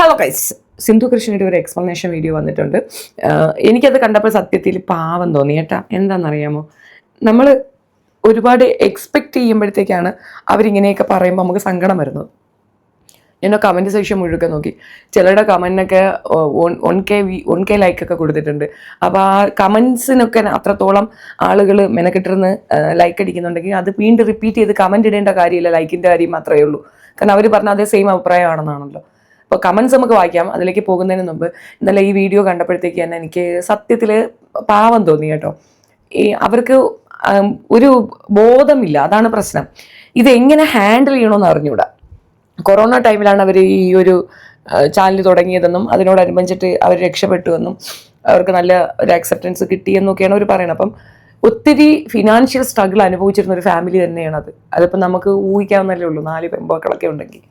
Hello guys, Sindhu കൃഷ്ണയുടെ ഒരു explanation video വന്നിട്ടുണ്ട്. എനിക്കത് കണ്ടപ്പോൾ സത്യത്തിൽ പാവം തോന്നി കേട്ടാ. എന്താണെന്നറിയാമോ, നമ്മൾ ഒരുപാട് എക്സ്പെക്റ്റ് ചെയ്യുമ്പോഴത്തേക്കാണ് അവരിങ്ങനെയൊക്കെ പറയുമ്പോൾ നമുക്ക് സങ്കടം വരുന്നത്. ഞാൻ കമൻറ്റ് സെക്ഷൻ മുഴുവൻ നോക്കി. ചിലരുടെ കമൻറ്റിനൊക്കെ 1K ലൈക്കൊക്കെ കൊടുത്തിട്ടുണ്ട്. അപ്പോൾ ആ കമൻസിനൊക്കെ അത്രത്തോളം ആളുകൾ മെനക്കെട്ടിരുന്ന് ലൈക്ക് അടിക്കുന്നുണ്ടെങ്കിൽ അത് വീണ്ടും റിപ്പീറ്റ് ചെയ്ത് കമൻറ്റ് ഇടേണ്ട കാര്യമില്ല, ലൈക്കിൻ്റെ കാര്യം മാത്രമേ ഉള്ളൂ. കാരണം അവർ പറഞ്ഞ അതേ സെയിം അഭിപ്രായമാണെന്നാണല്ലോ. അപ്പോൾ കമൻസ് നമുക്ക് വായിക്കാം. അതിലേക്ക് പോകുന്നതിന് മുമ്പ് ഇന്നലെ ഈ വീഡിയോ കണ്ടപ്പോഴത്തേക്ക് തന്നെ എനിക്ക് സത്യത്തിൽ പാവം തോന്നി കേട്ടോ. അവർക്ക് ഒരു ബോധമില്ല, അതാണ് പ്രശ്നം. ഇതെങ്ങനെ ഹാൻഡിൽ ചെയ്യണമെന്ന് അറിഞ്ഞൂടാ. കൊറോണ ടൈമിലാണ് അവർ ഈ ഒരു ചാനൽ തുടങ്ങിയതെന്നും അതിനോടനുബന്ധിച്ചിട്ട് അവർ രക്ഷപ്പെട്ടുവെന്നും അവർക്ക് നല്ല ഒരു അക്സെപ്റ്റൻസ് കിട്ടിയെന്നൊക്കെയാണ് അവർ പറയുന്നത്. അപ്പം ഒത്തിരി ഫിനാൻഷ്യൽ സ്ട്രഗിൾ അനുഭവിച്ചിരുന്ന ഒരു ഫാമിലി തന്നെയാണ് അത്. അതിപ്പോൾ നമുക്ക് ഊഹിക്കാവുന്നല്ലേ ഉള്ളൂ. 4 പെൺമക്കളൊക്കെ ഉണ്ടെങ്കിൽ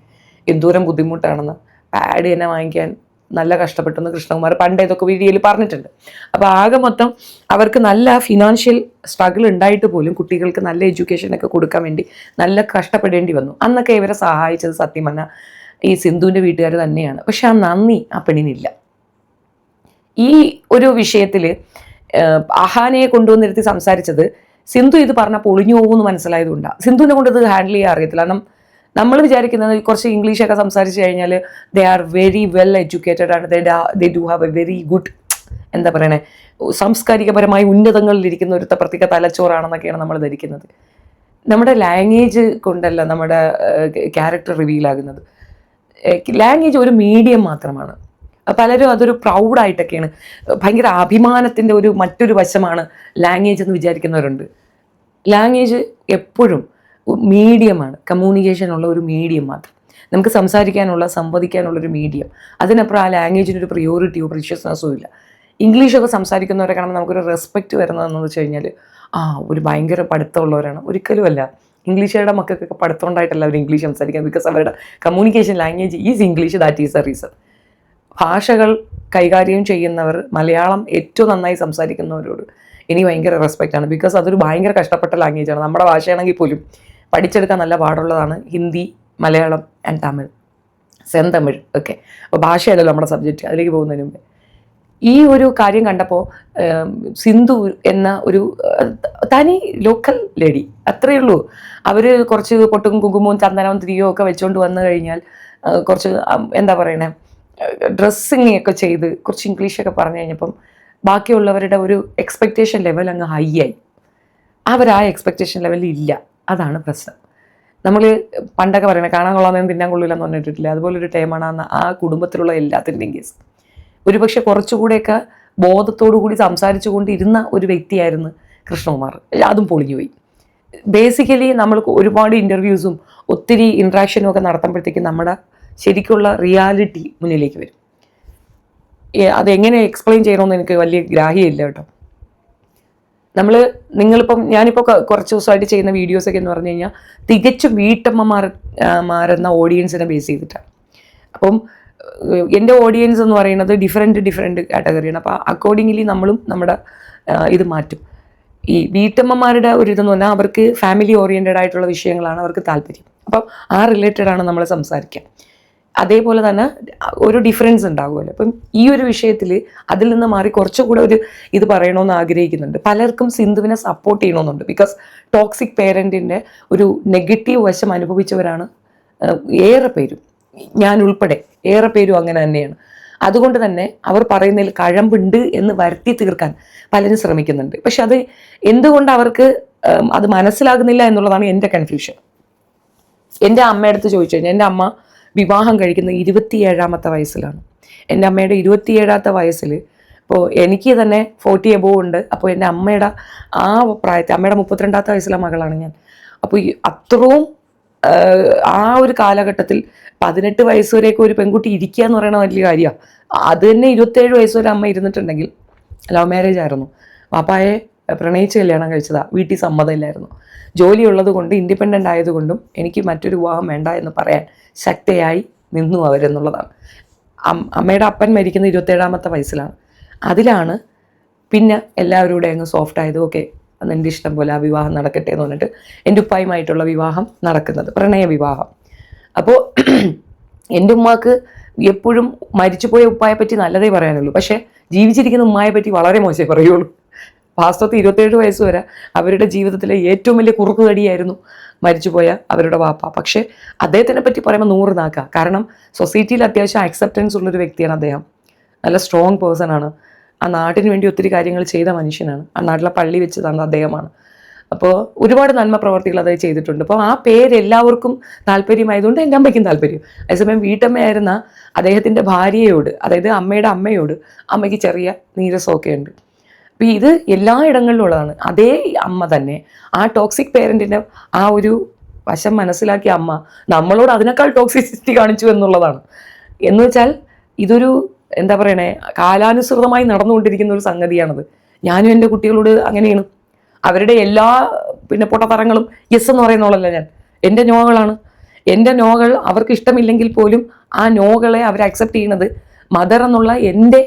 എന്തോരം ബുദ്ധിമുട്ടാണെന്ന്. പാഡ് തന്നെ വാങ്ങിക്കാൻ നല്ല കഷ്ടപ്പെട്ടെന്ന് കൃഷ്ണകുമാർ പണ്ട് ഇതൊക്കെ വീഡിയോയിൽ പറഞ്ഞിട്ടുണ്ട്. അപ്പോൾ ആകെ മൊത്തം അവർക്ക് നല്ല ഫിനാൻഷ്യൽ സ്ട്രഗിൾ ഉണ്ടായിട്ട് പോലും കുട്ടികൾക്ക് നല്ല എഡ്യൂക്കേഷനൊക്കെ കൊടുക്കാൻ വേണ്ടി നല്ല കഷ്ടപ്പെടേണ്ടി വന്നു. അന്നൊക്കെ ഇവരെ സഹായിച്ചത് സത്യം പറഞ്ഞാൽ ഈ സിന്ധുവിൻ്റെ വീട്ടുകാർ തന്നെയാണ്. പക്ഷെ ആ നന്ദി ആ പെണ്ണിനില്ല. ഈ ഒരു വിഷയത്തിൽ അഹാനയെ കൊണ്ടുവന്നിരുത്തി സംസാരിച്ചത് സിന്ധു ഇത് പറഞ്ഞാൽ പൊളിഞ്ഞു പോകുമെന്ന് മനസ്സിലായതുകൊണ്ടാണ്. സിന്ധുവിനെ കൊണ്ട് ഇത് ഹാൻഡിൽ ചെയ്യാൻ അറിയത്തില്ല. കാരണം നമ്മൾ വിചാരിക്കുന്നത് കുറച്ച് ഇംഗ്ലീഷൊക്കെ സംസാരിച്ച് കഴിഞ്ഞാൽ they are very well educated ആണ്, they do have a very good, എന്താ പറയണേ, സാംസ്കാരികപരമായി ഉന്നതങ്ങളിലിരിക്കുന്ന ഒരു പ്രത്യേക തലച്ചോറാണെന്നൊക്കെയാണ് നമ്മൾ ധരിക്കുന്നത്. നമ്മുടെ ലാംഗ്വേജ് കൊണ്ടല്ല നമ്മുടെ ക്യാരക്ടർ റിവീൽ ആകുന്നത്. ലാംഗ്വേജ് ഒരു മീഡിയം മാത്രമാണ്. പലരും അതൊരു പ്രൗഡായിട്ടൊക്കെയാണ്, ഭയങ്കര അഭിമാനത്തിൻ്റെ മറ്റൊരു വശമാണ് ലാംഗ്വേജ് എന്ന് വിചാരിക്കുന്നവരുണ്ട്. ലാംഗ്വേജ് എപ്പോഴും മീഡിയമാണ്, കമ്മ്യൂണിക്കേഷനുള്ള ഒരു മീഡിയം മാത്രം. നമുക്ക് സംസാരിക്കാനുള്ള സംവദിക്കാനുള്ളൊരു മീഡിയം. അതിനപ്പുറം ആ ലാംഗ്വേജിനൊരു പ്രിയോറിറ്റിയോ പ്രീഷ്യസ്നെസ്സോ ഇല്ല. ഇംഗ്ലീഷൊക്കെ സംസാരിക്കുന്നവരെ കാണുമ്പോൾ നമുക്കൊരു റെസ്പെക്റ്റ് വരുന്നതെന്ന് വെച്ച് കഴിഞ്ഞാൽ ഒരു ഭയങ്കര പഠിത്തമുള്ളവരാണ്. ഒരിക്കലുമല്ല. ഇംഗ്ലീഷുകാരുടെ മക്കൾക്കൊക്കെ പഠിത്തം ഉണ്ടായിട്ടല്ല അവർ ഇംഗ്ലീഷ് സംസാരിക്കാൻ. ബിക്കോസ് അവരുടെ communication language is English, that is A reason. ഭാഷകൾ കൈകാര്യം ചെയ്യുന്നവർ, മലയാളം ഏറ്റവും നന്നായി സംസാരിക്കുന്നവരോട് എനിക്ക് ഭയങ്കര റെസ്പെക്റ്റാണ്. ബിക്കോസ് അതൊരു ഭയങ്കര കഷ്ടപ്പെട്ട ലാംഗ്വേജാണ്. നമ്മുടെ ഭാഷയാണെങ്കിൽ പോലും പഠിച്ചെടുക്കാൻ നല്ല പാടുള്ളതാണ് ഹിന്ദി, മലയാളം ആൻഡ് തമിഴ്, സെന്തമിഴ് ഒക്കെ. അപ്പോൾ ഭാഷയല്ലല്ലോ നമ്മുടെ സബ്ജക്റ്റ്. അതിലേക്ക് പോകുന്നതിന് മുമ്പേ ഈ ഒരു കാര്യം കണ്ടപ്പോൾ സിന്ധു എന്ന ഒരു തനി ലോക്കൽ ലേഡി, അത്രയേ ഉള്ളൂ. അവർ കുറച്ച് പൊട്ടും കുങ്കുമവും ചന്ദനവും തിരിയോ ഒക്കെ വെച്ചുകൊണ്ട് വന്നു കഴിഞ്ഞാൽ കുറച്ച് എന്താ പറയണേ, ഡ്രസ്സിങ് ഒക്കെ ചെയ്ത് കുറച്ച് ഇംഗ്ലീഷൊക്കെ പറഞ്ഞു കഴിഞ്ഞപ്പം ബാക്കിയുള്ളവരുടെ ഒരു എക്സ്പെക്റ്റേഷൻ ലെവൽ അങ്ങ് ഹൈ ആയി. അവരാ എക്സ്പെക്റ്റേഷൻ ലെവലിൽ ഇല്ല. അതാണ് പ്രശ്നം. നമ്മൾ പണ്ടൊക്കെ പറയണേ കാണാൻ കൊള്ളാമെന്ന് തിന്നാൻ കൊള്ളില്ലെന്ന് പറഞ്ഞിട്ടില്ല. അതുപോലൊരു ടൈമാണ് ആ കുടുംബത്തിലുള്ള എല്ലാത്തിൻ്റെയും കേസ്. ഒരുപക്ഷെ കുറച്ചുകൂടെയൊക്കെ ബോധത്തോടു കൂടി സംസാരിച്ചു കൊണ്ടിരുന്ന ഒരു വ്യക്തിയായിരുന്നു കൃഷ്ണകുമാർ. അതും പൊളിഞ്ഞുപോയി. ബേസിക്കലി നമ്മൾ ഒരുപാട് ഇൻ്റർവ്യൂസും ഒത്തിരി ഇൻട്രാക്ഷനും ഒക്കെ നടത്തുമ്പോഴത്തേക്കും നമ്മുടെ ശരിക്കുള്ള റിയാലിറ്റി മുന്നിലേക്ക് വരും. അതെങ്ങനെ എക്സ്പ്ലെയിൻ ചെയ്യണമെന്ന് എനിക്ക് വലിയ ഗ്രാഹ്യമില്ല കേട്ടോ. ഞാനിപ്പോൾ കുറച്ച് ദിവസമായിട്ട് ചെയ്യുന്ന വീഡിയോസൊക്കെ എന്ന് പറഞ്ഞു കഴിഞ്ഞാൽ തികച്ചും വീട്ടമ്മമാരെന്ന ഓഡിയൻസിനെ ബേസ് ചെയ്തിട്ടാണ്. അപ്പം എൻ്റെ ഓഡിയൻസ് എന്ന് പറയുന്നത് ഡിഫറെൻറ്റ് കാറ്റഗറിയാണ്. അപ്പോൾ അക്കോർഡിംഗ്ലി നമ്മളും നമ്മുടെ ഇത് മാറ്റും. ഈ വീട്ടമ്മമാരുടെ ഇതെന്ന് പറഞ്ഞാൽ അവർക്ക് ഫാമിലി ഓറിയൻറ്റഡ് ആയിട്ടുള്ള വിഷയങ്ങളാണ് അവർക്ക് താല്പര്യം. അപ്പം ആ റിലേറ്റഡാണ് നമ്മൾ സംസാരിക്കുക. അതേപോലെ തന്നെ ഒരു ഡിഫറൻസ് ഉണ്ടാകുമല്ലോ. അപ്പം ഈ ഒരു വിഷയത്തിൽ അതിൽ നിന്ന് മാറി കുറച്ചുകൂടെ ഇത് പറയണമെന്ന് ആഗ്രഹിക്കുന്നുണ്ട്. പലർക്കും സിന്ധുവിനെ സപ്പോർട്ട് ചെയ്യണമെന്നുണ്ട്. ബിക്കോസ് ടോക്സിക് പേരൻറ്റിൻ്റെ ഒരു നെഗറ്റീവ് വശം അനുഭവിച്ചവരാണ് ഏറെ പേരും, ഞാൻ ഉൾപ്പെടെ ഏറെ പേരും അങ്ങനെ തന്നെയാണ്. അതുകൊണ്ട് തന്നെ അവർ പറയുന്നതിൽ കഴമ്പുണ്ട് എന്ന് വരുത്തി തീർക്കാൻ പലരും ശ്രമിക്കുന്നുണ്ട്. പക്ഷെ അത് എന്തുകൊണ്ട് അവർക്ക് അത് മനസ്സിലാകുന്നില്ല എന്നുള്ളതാണ് എൻ്റെ കൺഫ്യൂഷൻ. എൻ്റെ അമ്മയടുത്ത് ചോദിച്ചു കഴിഞ്ഞാൽ, എൻ്റെ അമ്മ വിവാഹം കഴിക്കുന്നത് 27ാമത്തെ വയസ്സിലാണ്. എൻ്റെ അമ്മയുടെ 27ാമത്തെ വയസ്സിൽ ഇപ്പോൾ എനിക്ക് തന്നെ 40 എബോവ് ഉണ്ട്. അപ്പോൾ എൻ്റെ അമ്മയുടെ ആ പ്രായത്തിൽ, അമ്മയുടെ 32ാമത്തെ വയസ്സിലെ മകളാണ് ഞാൻ. അപ്പോൾ അത്രയും ആ ഒരു കാലഘട്ടത്തിൽ 18 വയസ്സ് വരെയൊക്കെ ഒരു പെൺകുട്ടി ഇരിക്കുക എന്ന് പറയുന്നത് വലിയ കാര്യമാണ്. അത് തന്നെ 27 വയസ്സ് വരെ അമ്മ ഇരുന്നിട്ടുണ്ടെങ്കിൽ ലവ് മാരേജ് ആയിരുന്നു. പാപ്പായെ പ്രണയിച്ച് കല്യാണം കഴിച്ചതാണ്. വീട്ടിൽ സമ്മതമില്ലായിരുന്നു. ജോലിയുള്ളത് കൊണ്ട്, ഇൻഡിപെൻഡൻ്റ് ആയതുകൊണ്ടും എനിക്ക് മറ്റൊരു വിവാഹം വേണ്ട എന്ന് പറയാൻ ശക്തയായി നിന്നു അവരെന്നുള്ളതാണ്. അമ്മയുടെ അപ്പൻ മരിക്കുന്ന 27ാമത്തെ വയസ്സിലാണ്. അതിലാണ് പിന്നെ എല്ലാവരുടെ അങ്ങ് സോഫ്റ്റ് ആയത്. ഓക്കെ, എൻ്റെ ഇഷ്ടം പോലെ ആ വിവാഹം നടക്കട്ടെ എന്ന് പറഞ്ഞിട്ട് എൻ്റെ ഉപ്പായുമായിട്ടുള്ള വിവാഹം നടക്കുന്നത്, പ്രണയ വിവാഹം. അപ്പോൾ എൻ്റെ ഉമ്മാക്ക് എപ്പോഴും മരിച്ചുപോയ ഉപ്പായെ പറ്റി നല്ലതേ പറയാനുള്ളൂ, പക്ഷേ ജീവിച്ചിരിക്കുന്ന ഉമ്മായെ പറ്റി വളരെ മോശമേ പറയുള്ളൂ. വാസ്തവത്തിൽ 27 വയസ്സ് വരെ അവരുടെ ജീവിതത്തിലെ ഏറ്റവും വലിയ കുറുക്കുതടിയായിരുന്നു മരിച്ചുപോയ അവരുടെ വാപ്പ. പക്ഷേ അദ്ദേഹത്തിനെ പറ്റി പറയുമ്പോൾ 100 നാക്കാം. കാരണം സൊസൈറ്റിയിൽ അത്യാവശ്യം അക്സെപ്റ്റൻസ് ഉള്ളൊരു വ്യക്തിയാണ് അദ്ദേഹം. നല്ല സ്ട്രോങ് പേഴ്സൺ ആണ്. ആ നാട്ടിന് വേണ്ടി ഒത്തിരി കാര്യങ്ങൾ ചെയ്ത മനുഷ്യനാണ്. ആ നാട്ടിലെ പള്ളി വെച്ച് തന്ന അദ്ദേഹമാണ്. അപ്പോൾ ഒരുപാട് നന്മ പ്രവർത്തികൾ അത് ചെയ്തിട്ടുണ്ട്. അപ്പോൾ ആ പേര് എല്ലാവർക്കും താല്പര്യമായതുകൊണ്ട് എൻ്റെ അമ്മയ്ക്കും താല്പര്യം. അതേസമയം വീട്ടമ്മയായിരുന്ന അദ്ദേഹത്തിൻ്റെ ഭാര്യയോട്, അതായത് അമ്മയുടെ അമ്മയോട് അമ്മയ്ക്ക് ചെറിയ നീരസമൊക്കെ ഉണ്ട്. അപ്പോൾ ഇത് എല്ലാ ഇടങ്ങളിലും ഉള്ളതാണ്. അതേ അമ്മ തന്നെ ആ ടോക്സിക് പേരൻറ്റിൻ്റെ ആ ഒരു വശം മനസ്സിലാക്കിയ അമ്മ നമ്മളോട് അതിനേക്കാൾ ടോക്സിസിറ്റി കാണിച്ചു എന്നുള്ളതാണ്. എന്ന് വെച്ചാൽ ഇതൊരു എന്താ പറയണേ, കാലാനുസൃതമായി നടന്നുകൊണ്ടിരിക്കുന്ന ഒരു സംഗതിയാണത്. ഞാനും എൻ്റെ കുട്ടികളോട് അങ്ങനെയാണ്. അവരുടെ എല്ലാ പൊട്ടത്തരങ്ങളും യെസ് എന്ന് പറയുന്നോളല്ല ഞാൻ. എൻ്റെ നോകളാണ്. എൻ്റെ നോകൾ അവർക്ക് ഇഷ്ടമില്ലെങ്കിൽ പോലും ആ നോകളെ അവർ അക്സെപ്റ്റ് ചെയ്യുന്നത് മദർ എന്നുള്ള എൻ്റെ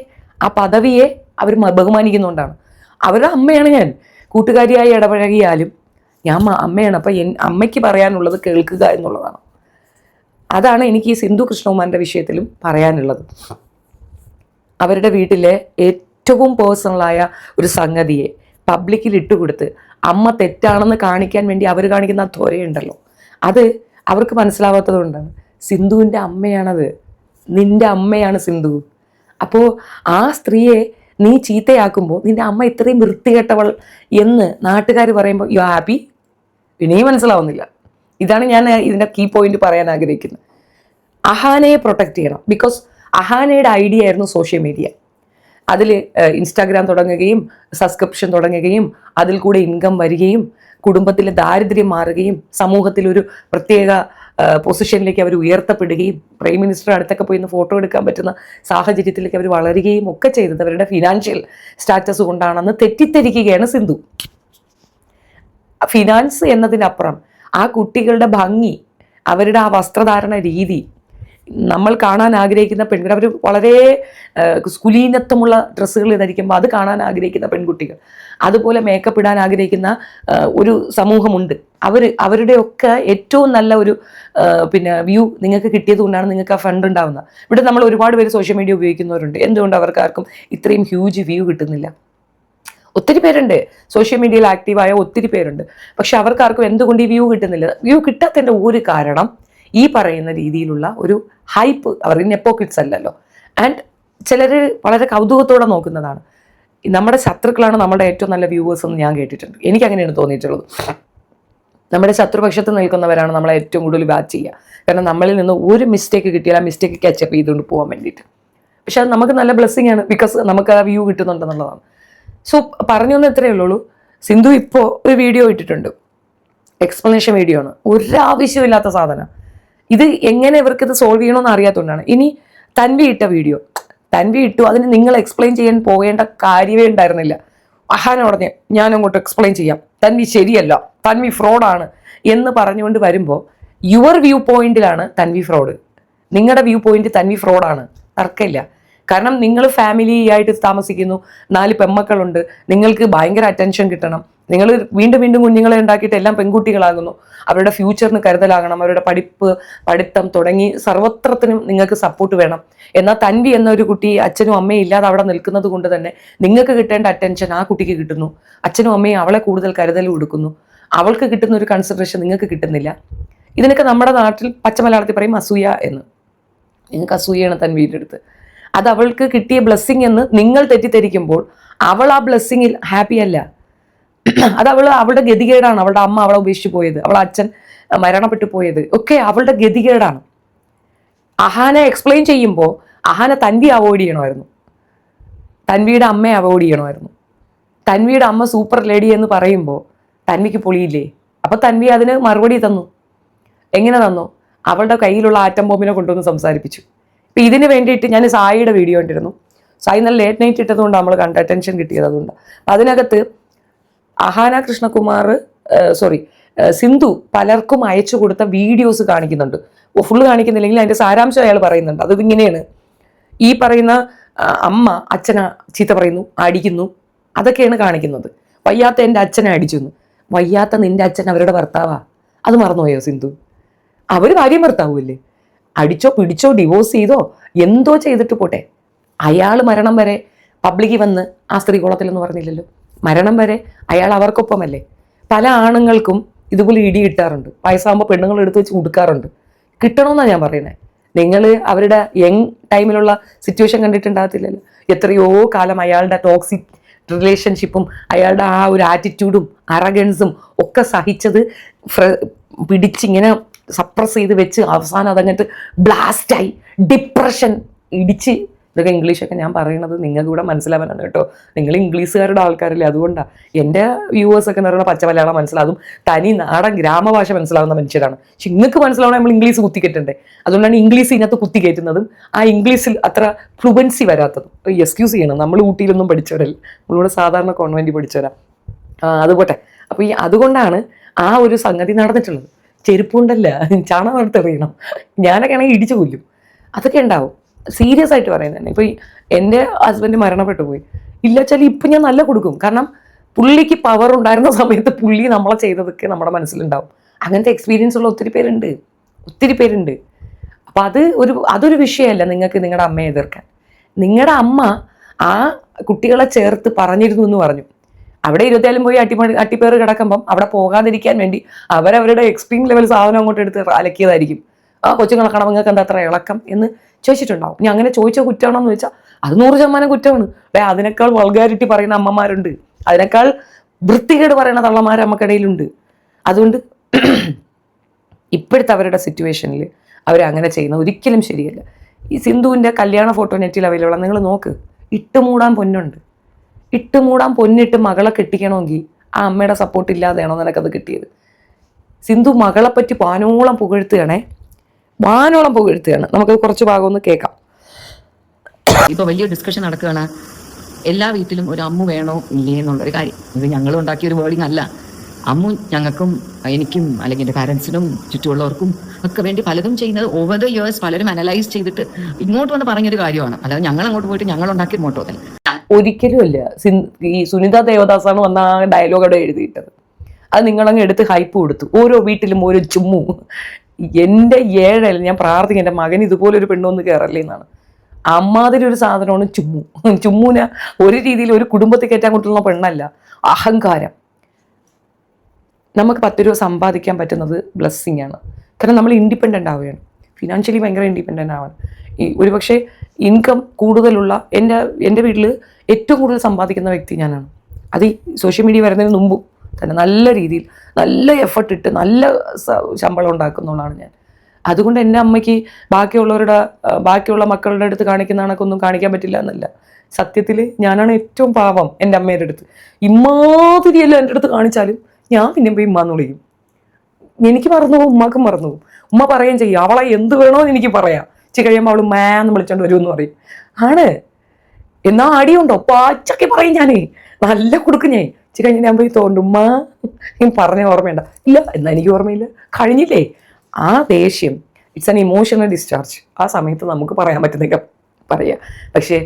ആ പദവിയെ അവർ ബഹുമാനിക്കുന്നുകൊണ്ടാണ്. അവരുടെ അമ്മയാണ് ഞാൻ. കൂട്ടുകാരിയായി ഇടപഴകിയാലും ഞാൻ അമ്മയാണ്. അപ്പം അമ്മയ്ക്ക് പറയാനുള്ളത് കേൾക്കുക എന്നുള്ളതാണ്. അതാണ് എനിക്ക് ഈ സിന്ധു കൃഷ്ണകുമാറിൻ്റെ വിഷയത്തിലും പറയാനുള്ളത്. അവരുടെ വീട്ടിലെ ഏറ്റവും പേഴ്സണലായ ഒരു സംഗതിയെ പബ്ലിക്കിൽ ഇട്ടുകൊടുത്ത് അമ്മ തെറ്റാണെന്ന് കാണിക്കാൻ വേണ്ടി അവർ കാണിക്കുന്ന ആ ത്വരയുണ്ടല്ലോ, അത് അവർക്ക് മനസ്സിലാവാത്തത് കൊണ്ടാണ്. സിന്ധുവിൻ്റെ അമ്മയാണത്. നിൻ്റെ അമ്മയാണ് സിന്ധു. അപ്പോൾ ആ സ്ത്രീയെ നീ ചീത്തയാക്കുമ്പോൾ നിൻ്റെ അമ്മ ഇത്രയും വൃത്തികെട്ടവൾ എന്ന് നാട്ടുകാർ പറയുമ്പോൾ യു ഹാപ്പി? പിന്നെയും മനസ്സിലാവുന്നില്ല. ഇതാണ് ഞാൻ ഇതിൻ്റെ കീ പോയിന്റ് പറയാൻ ആഗ്രഹിക്കുന്നത്. അഹാനയെ പ്രൊട്ടക്റ്റ് ചെയ്യണം. ബിക്കോസ് അഹാനയുടെ ഐഡിയ ആയിരുന്നു സോഷ്യൽ മീഡിയ. അതിൽ ഇൻസ്റ്റാഗ്രാം തുടങ്ങുകയും സബ്സ്ക്രിപ്ഷൻ തുടങ്ങുകയും അതിൽ കൂടെ ഇൻകം വരികയും കുടുംബത്തിലെ ദാരിദ്ര്യം മാറുകയും സമൂഹത്തിലൊരു പ്രത്യേക പൊസിഷനിലേക്ക് അവർ ഉയർത്തപ്പെടുകയും പ്രൈം മിനിസ്റ്റർ അടുത്തൊക്കെ പോയി ഫോട്ടോ എടുക്കാൻ പറ്റുന്ന സാഹചര്യത്തിലേക്ക് അവർ വളരുകയും ഒക്കെ ചെയ്തത് അവരുടെ ഫിനാൻഷ്യൽ സ്റ്റാറ്റസ് കൊണ്ടാണെന്ന് തെറ്റിദ്ധരിക്കുകയാണ് സിന്ധു. ഫിനാൻസ് എന്നതിനപ്പുറം ആ കുട്ടികളുടെ ഭംഗി, അവരുടെ ആ വസ്ത്രധാരണ രീതി, നമ്മൾ കാണാൻ ആഗ്രഹിക്കുന്ന പെൺകുട്ടികൾ, അവർ വളരെ കുലീനത്വമുള്ള ഡ്രസ്സുകൾ ധരിക്കുമ്പോൾ അത് കാണാൻ ആഗ്രഹിക്കുന്ന പെൺകുട്ടികൾ, അതുപോലെ മേക്കപ്പ് ഇടാൻ ആഗ്രഹിക്കുന്ന ഒരു സമൂഹമുണ്ട്. അവരുടെയൊക്കെ ഏറ്റവും നല്ല ഒരു വ്യൂ നിങ്ങൾക്ക് കിട്ടിയത് കൊണ്ടാണ് നിങ്ങൾക്ക് ആ ഫണ്ട് ഉണ്ടാവുന്നത്. ഇവിടെ നമ്മൾ ഒരുപാട് പേര് സോഷ്യൽ മീഡിയ ഉപയോഗിക്കുന്നവരുണ്ട്. എന്തുകൊണ്ട് അവർക്ക് ആർക്കും ഇത്രയും ഹ്യൂജ് വ്യൂ കിട്ടുന്നില്ല? ഒത്തിരി പേരുണ്ട് സോഷ്യൽ മീഡിയയിൽ ആക്റ്റീവായ ഒത്തിരി പേരുണ്ട്. പക്ഷെ അവർക്കാർക്കും എന്തുകൊണ്ട് ഈ വ്യൂ കിട്ടുന്നില്ല? വ്യൂ കിട്ടാത്തതിൻ്റെ ഒരു കാരണം ഈ പറയുന്ന രീതിയിലുള്ള ഒരു ഹൈപ്പ്. അവർ നെപ്പോക്കിറ്റ്സ് അല്ലല്ലോ. ആൻഡ് ചിലർ വളരെ കൗതുകത്തോടെ നോക്കുന്നതാണ്. നമ്മുടെ ശത്രുക്കളാണ് നമ്മുടെ ഏറ്റവും നല്ല വ്യൂവേഴ്സ് എന്ന് ഞാൻ കേട്ടിട്ടുണ്ട്. എനിക്കങ്ങനെയാണ് തോന്നിയിട്ടുള്ളത്. നമ്മുടെ ശത്രുപക്ഷത്ത് നിൽക്കുന്നവരാണ് നമ്മളെ ഏറ്റവും കൂടുതൽ വാച്ച് ചെയ്യുക. കാരണം നമ്മളിൽ നിന്ന് ഒരു മിസ്റ്റേക്ക് കിട്ടിയാൽ ആ മിസ്റ്റേക്ക് ക്യാച്ചപ്പ് ചെയ്തുകൊണ്ട് പോകാൻ വേണ്ടിയിട്ട്. പക്ഷെ അത് നമുക്ക് നല്ല ബ്ലെസ്സിങ് ആണ്. ബിക്കോസ് നമുക്ക് ആ വ്യൂ കിട്ടുന്നുണ്ടെന്നുള്ളതാണ്. സോ പറഞ്ഞു വന്ന ഇത്രയേ ഉള്ളൂ. സിന്ധു ഇപ്പോൾ ഒരു വീഡിയോ ഇട്ടിട്ടുണ്ട്. എക്സ്പ്ലനേഷൻ വീഡിയോ ആണ്. ഒരാവശ്യമില്ലാത്ത സാധനം. ഇത് എങ്ങനെ ഇവർക്കിത് സോൾവ് ചെയ്യണമെന്ന് അറിയാത്തതുകൊണ്ടാണ്. ഇനി തൻവി ഇട്ട വീഡിയോ, തൻവി ഇട്ടു, അതിന് നിങ്ങൾ എക്സ്പ്ലെയിൻ ചെയ്യാൻ പോകേണ്ട കാര്യമേ ഉണ്ടായിരുന്നില്ല. അഹാന ഉടനെ ഞാൻ അങ്ങോട്ട് എക്സ്പ്ലെയിൻ ചെയ്യാം, തൻവി ശരിയല്ല, തൻവി ഫ്രോഡാണ് എന്ന് പറഞ്ഞുകൊണ്ട് വരുമ്പോൾ യുവർ വ്യൂ പോയിന്റിലാണ് തൻവി ഫ്രോഡ്. നിങ്ങളുടെ വ്യൂ പോയിന്റ് തൻവി ഫ്രോഡാണ്, തർക്കമില്ല. കാരണം നിങ്ങൾ ഫാമിലി ആയിട്ട് താമസിക്കുന്നു, 4 പെമ്മക്കളുണ്ട്, നിങ്ങൾക്ക് ഭയങ്കര അറ്റൻഷൻ കിട്ടണം, നിങ്ങൾ വീണ്ടും വീണ്ടും കുഞ്ഞുങ്ങളെ ഉണ്ടാക്കിയിട്ട് എല്ലാം പെൺകുട്ടികളാകുന്നു, അവരുടെ ഫ്യൂച്ചറിന് കരുതലാകണം, അവരുടെ പഠിത്തം തുടങ്ങി സർവത്രത്തിനും നിങ്ങൾക്ക് സപ്പോർട്ട് വേണം. എന്നാൽ തൻവി എന്നൊരു കുട്ടി അച്ഛനും അമ്മയും ഇല്ലാതെ അവിടെ നിൽക്കുന്നത് കൊണ്ട് തന്നെ നിങ്ങൾക്ക് കിട്ടേണ്ട അറ്റൻഷൻ ആ കുട്ടിക്ക് കിട്ടുന്നു. അച്ഛനും അമ്മയും അവളെ കൂടുതൽ കരുതൽ കൊടുക്കുന്നു. അവൾക്ക് കിട്ടുന്ന ഒരു കൺസിഡറേഷൻ നിങ്ങൾക്ക് കിട്ടുന്നില്ല. ഇതിനൊക്കെ നമ്മുടെ നാട്ടിൽ പച്ചമലയാളത്തിൽ പറയും അസൂയ എന്ന്. നിങ്ങൾക്ക് അസൂയയാണ് തൻവിയുടെ അടുത്ത്. അത് അവൾക്ക് കിട്ടിയ ബ്ലെസ്സിങ് എന്ന് നിങ്ങൾ തെറ്റിദ്ധരിക്കുമ്പോൾ അവൾ ആ ബ്ലെസ്സിങ്ങിൽ ഹാപ്പി അല്ല. അത് അവളുടെ ഗതികേടാണ്. അവളുടെ അമ്മ അവളെ ഉപേക്ഷിച്ച് പോയത്, അവളെ അച്ഛൻ മരണപ്പെട്ടു പോയത് ഒക്കെ അവളുടെ ഗതികേടാണ്. അഹാന എക്സ്പ്ലെയിൻ ചെയ്യുമ്പോൾ അഹാന തൻവി അവോയ്ഡ് ചെയ്യണമായിരുന്നു, തൻവിയുടെ അമ്മയെ അവോയ്ഡ് ചെയ്യണമായിരുന്നു. തൻവിയുടെ അമ്മ സൂപ്പർ ലേഡി എന്ന് പറയുമ്പോൾ തൻവിക്ക് പൊളിയില്ലേ? അപ്പം തൻവി അതിന് മറുപടി തന്നു. എങ്ങനെ തന്നു? അവളുടെ കയ്യിലുള്ള ആറ്റം ബോംബിനെ കൊണ്ടുവന്ന് സംസാരിപ്പിച്ചു. ഇപ്പം ഇതിന് വേണ്ടിയിട്ട് ഞാൻ സായിയുടെ വീഡിയോ കണ്ടിരുന്നു. സായി നല്ല ലേറ്റ് നൈറ്റ് ഇട്ടതുകൊണ്ട് നമ്മൾ കണ്ട അറ്റൻഷൻ കിട്ടിയത് അതുകൊണ്ട്. അതിനകത്ത് അഹാന കൃഷ്ണകുമാർ സിന്ധു പലർക്കും അയച്ചു കൊടുത്ത വീഡിയോസ് കാണിക്കുന്നുണ്ട്. ഫുള്ള് കാണിക്കുന്നില്ലെങ്കിൽ അതിൻ്റെ സാരാംശം അയാൾ പറയുന്നുണ്ട്. അത് ഇങ്ങനെയാണ്: ഈ പറയുന്ന അമ്മ അച്ഛനെ ചീത്ത പറയുന്നു, അടിക്കുന്നു, അതൊക്കെയാണ് കാണിക്കുന്നത്. വയ്യാത്ത എൻ്റെ അച്ഛനെ അടിച്ചു. വയ്യാത്ത നിൻ്റെ അച്ഛൻ അവരുടെ ഭർത്താവാ. അത് മറന്നുപോയോ സിന്ധു? അവർ ഭാര്യയും ഭർത്താവുമല്ലേ? അടിച്ചോ പിടിച്ചോ ഡിവോഴ്സ് ചെയ്തോ എന്തോ ചെയ്തിട്ട് പോട്ടെ, അയാൾ മരണം വരെ പബ്ലിക്കിൽ വന്ന് ആ സ്ത്രീ കോളത്തിലെന്ന് പറഞ്ഞില്ലല്ലോ, മരണം വരെ അയാൾ അവർക്കൊപ്പമല്ലേ. പല ആണുങ്ങൾക്കും ഇതുപോലെ ഇടി കിട്ടാറുണ്ട്, വയസ്സാകുമ്പോൾ പെണ്ണുങ്ങൾ എടുത്ത് വെച്ച് കൊടുക്കാറുണ്ട്. കിട്ടണമെന്നാണ് ഞാൻ പറയുന്നത്. നിങ്ങൾ അവരുടെ യങ് ടൈമിലുള്ള സിറ്റുവേഷൻ കണ്ടിട്ടുണ്ടാകത്തില്ലല്ലോ. എത്രയോ കാലം അയാളുടെ ടോക്സിക് റിലേഷൻഷിപ്പും അയാളുടെ ആ ഒരു ആറ്റിറ്റ്യൂഡും അറഗൻസും ഒക്കെ സഹിച്ചത് പിടിച്ചിങ്ങനെ സപ്രസ് ചെയ്ത് വെച്ച് അവസാനം അതങ്ങോട്ട് ബ്ലാസ്റ്റായി ഡിപ്രഷൻ ഇടിച്ച്. ഇതൊക്കെ ഇംഗ്ലീഷൊക്കെ ഞാൻ പറയുന്നത് നിങ്ങൾക്ക് കൂടെ മനസ്സിലാവാനാണ് കേട്ടോ. നിങ്ങൾ ഇംഗ്ലീഷുകാരുടെ ആൾക്കാരല്ലേ, അതുകൊണ്ടാണ്. എൻ്റെ വ്യൂവേഴ്സൊക്കെ എന്ന് പറയുന്നത് പച്ച മലയാളം മനസ്സിലാകും, തനി നാടൻ ഗ്രാമഭാഷ മനസ്സിലാവുന്ന മനുഷ്യരാണ്. പക്ഷെ നിങ്ങൾക്ക് മനസ്സിലാവണം നമ്മൾ ഇംഗ്ലീഷ് കുത്തിക്കറ്റണ്ടേ. അതുകൊണ്ടാണ് ഇംഗ്ലീഷ് ഇതിനകത്ത് കുത്തി കയറ്റുന്നതും ആ ഇംഗ്ലീഷിൽ അത്ര ഫ്ലുവൻസി വരാത്തതും. എക്സ്ക്യൂസ് ചെയ്യണം, നമ്മൾ ഊട്ടിയിലൊന്നും പഠിച്ചവരല്ല, നമ്മളിവിടെ സാധാരണ കോൺവെൻറ്റിൽ പഠിച്ചവരാ. അതുപോട്ടെ. അപ്പോൾ അതുകൊണ്ടാണ് ആ ഒരു സംഗതി നടന്നിട്ടുള്ളത്. ചെരുപ്പുണ്ടല്ല ചാണകം എടുത്തെറിയണം, ഞാനൊക്കെ ആണെങ്കിൽ ഇടിച്ചു കൊല്ലും. അതൊക്കെ ഉണ്ടാവും. സീരിയസ് ആയിട്ട് പറയുന്നത്. ഇപ്പോൾ എൻ്റെ ഹസ്ബൻഡ് മരണപ്പെട്ടു പോയി ഇല്ല വെച്ചാൽ ഇപ്പം ഞാൻ നല്ല കൊടുക്കും. കാരണം പുള്ളിക്ക് പവർ ഉണ്ടായിരുന്ന സമയത്ത് പുള്ളി നമ്മളെ ചെയ്തതൊക്കെ നമ്മുടെ മനസ്സിലുണ്ടാവും. അങ്ങനത്തെ എക്സ്പീരിയൻസ് ഉള്ള ഒത്തിരി പേരുണ്ട്. അപ്പം അതൊരു വിഷയമല്ല നിങ്ങൾക്ക് നിങ്ങളുടെ അമ്മയെ എതിർക്കാൻ. നിങ്ങളുടെ അമ്മ ആ കുട്ടികളെ ചേർത്ത് പറഞ്ഞിരുന്നു എന്ന് പറഞ്ഞു. അവിടെ 24 പോയി അട്ടിപ്പേറ് കിടക്കുമ്പം അവിടെ പോകാതിരിക്കാൻ വേണ്ടി അവരവരുടെ എക്സ്ട്രീം ലെവൽ സാധനം അങ്ങോട്ട് എടുത്ത് അലക്കിയതായിരിക്കും. ആ കൊച്ചുങ്ങളെ കാണാൻ നിങ്ങൾക്ക് എന്താ അത്ര ഇളക്കം എന്ന് ചോദിച്ചിട്ടുണ്ടാവും. ഇനി അങ്ങനെ ചോദിച്ച കുറ്റമാണെന്ന് ചോദിച്ചാൽ അത് 100% കുറ്റമാണ്. അതിനേക്കാൾ വൾഗാരിറ്റി പറയുന്ന അമ്മമാരുണ്ട്, അതിനേക്കാൾ വൃത്തികേട് പറയുന്ന തള്ളമാർ നമുക്കിടയിലുണ്ട്. അതുകൊണ്ട് ഇപ്പോഴത്തെ അവരുടെ സിറ്റുവേഷനിൽ അവരങ്ങനെ ചെയ്യുന്നത് ഒരിക്കലും ശരിയല്ല. ഈ സിന്ധുവിൻ്റെ കല്യാണ ഫോട്ടോ നെറ്റിൽ അവൈലബിൾ, നിങ്ങൾ നോക്ക്. ഇട്ടുമൂടാൻ പൊന്നിട്ട് മകളെ കെട്ടിക്കണമെങ്കിൽ ആ അമ്മയുടെ സപ്പോർട്ട് ഇല്ലാതെയാണോ നിനക്കത് കിട്ടിയത്? സിന്ധു മകളെപ്പറ്റി വാനോളം പുകഴ്ത്തുകയാണ്. നമുക്ക് കുറച്ച് ഭാഗം ഒന്ന് കേൾക്കാം. ഇപ്പൊ വലിയ ഡിസ്കഷൻ നടക്കുകയാണ്, എല്ലാ വീട്ടിലും ഒരു അമ്മു വേണോ ഇല്ലേ എന്നുള്ളൊരു കാര്യം. ഇത് ഞങ്ങൾ ഉണ്ടാക്കിയ ഒരു വേർഡിങ് അല്ല. അമ്മു ഞങ്ങൾക്കും എനിക്കും അല്ലെങ്കിൽ എൻ്റെ പാരൻസിനും ചുറ്റുമുള്ളവർക്കും ഒക്കെ വേണ്ടി പലതും ചെയ്യുന്നത് ഓവർ ദ ഇയേഴ്സ് പലരും അനലൈസ് ചെയ്തിട്ട് ഇങ്ങോട്ട് വന്ന് പറഞ്ഞൊരു കാര്യമാണ്. അല്ലാതെ ഞങ്ങൾ അങ്ങോട്ട് പോയിട്ട് ഞങ്ങൾ ഉണ്ടാക്കിയ മോട്ടോ തന്നെ ഒരിക്കലും അല്ല. ഈ സുനിത ദേവദാസാണ് വന്ന ആ ഡയലോഗ് അവിടെ എഴുതിയിട്ടത്. അത് നിങ്ങളങ്ങ് എടുത്ത് ഹൈപ്പ് കൊടുത്തു. ഓരോ വീട്ടിലും ഓരോ ചുമ്മു. എൻ്റെ ഏഴല്ല, ഞാൻ പ്രാർത്ഥിക്കും എൻ്റെ മകൻ ഇതുപോലൊരു പെണ്ണൊന്ന് കയറല്ലേ എന്നാണ്. അമ്മാതിരി ഒരു സാധനമാണ് ചുമ്മൂന. ഒരു രീതിയിൽ ഒരു കുടുംബത്തിൽ കയറ്റാൻ കൊണ്ടുള്ള പെണ്ണല്ല, അഹങ്കാരം. നമുക്ക് 10 രൂപ സമ്പാദിക്കാൻ പറ്റുന്നത് ബ്ലെസ്സിങ് ആണ്. കാരണം നമ്മൾ ഇൻഡിപെൻഡൻ്റ് ആവുകയാണ്, ഫിനാൻഷ്യലി ഭയങ്കര ഇൻഡിപെൻഡൻ്റ് ആവാണ്. ഒരു പക്ഷേ ഇൻകം കൂടുതലുള്ള എൻ്റെ വീട്ടിൽ ഏറ്റവും കൂടുതൽ സമ്പാദിക്കുന്ന വ്യക്തി ഞാനാണ്. അത് ഈ സോഷ്യൽ മീഡിയ വരുന്നതിന് മുമ്പും തന്നെ നല്ല രീതിയിൽ നല്ല എഫർട്ട് ഇട്ട് നല്ല ശമ്പളം ഉണ്ടാക്കുന്നതാണ് ഞാൻ. അതുകൊണ്ട് എൻ്റെ അമ്മയ്ക്ക് ബാക്കിയുള്ള മക്കളുടെ അടുത്ത് കാണിക്കുന്ന കണക്കൊന്നും കാണിക്കാൻ പറ്റില്ല എന്നല്ല. സത്യത്തിൽ ഞാനാണ് ഏറ്റവും പാവം എൻ്റെ അമ്മയുടെ അടുത്ത്. ഇമ്മാതിരിയെല്ലാം എൻ്റെ അടുത്ത് കാണിച്ചാലും ഞാൻ പിന്നെ പോയി ഉമ്മാന്ന് വിളിക്കും. എനിക്ക് മറന്നു പോകും, ഉമ്മാക്കും മറന്നു പോകും. ഉമ്മ പറയുകയും ചെയ്യും, അവളെ എന്ത് വേണമെന്ന് എനിക്ക് പറയാം. കഴിയുമ്പോൾ അവൾ മാന്ന് വിളിച്ചോണ്ട് വരുമെന്ന് പറയും. ആണ് എന്നാ അടിയുണ്ടോ പാച്ചൊക്കെ പറയും ഞാനേ, നല്ല കൊടുക്കും ഞാൻ. കഴിഞ്ഞ് ഞാൻ പോയി തോണ്ടും, ഉമ്മ പറഞ്ഞ ഓർമ്മയുണ്ട ഇല്ല എന്നാ എനിക്ക് ഓർമ്മയില്ല, കഴിഞ്ഞില്ലേ. ആ ദേഷ്യം ഇറ്റ്സ് ആൻ ഇമോഷണൽ ഡിസ്ചാർജ്. ആ സമയത്ത് നമുക്ക് പറയാൻ പറ്റുന്നൊക്കെ പറയാം. പക്ഷേ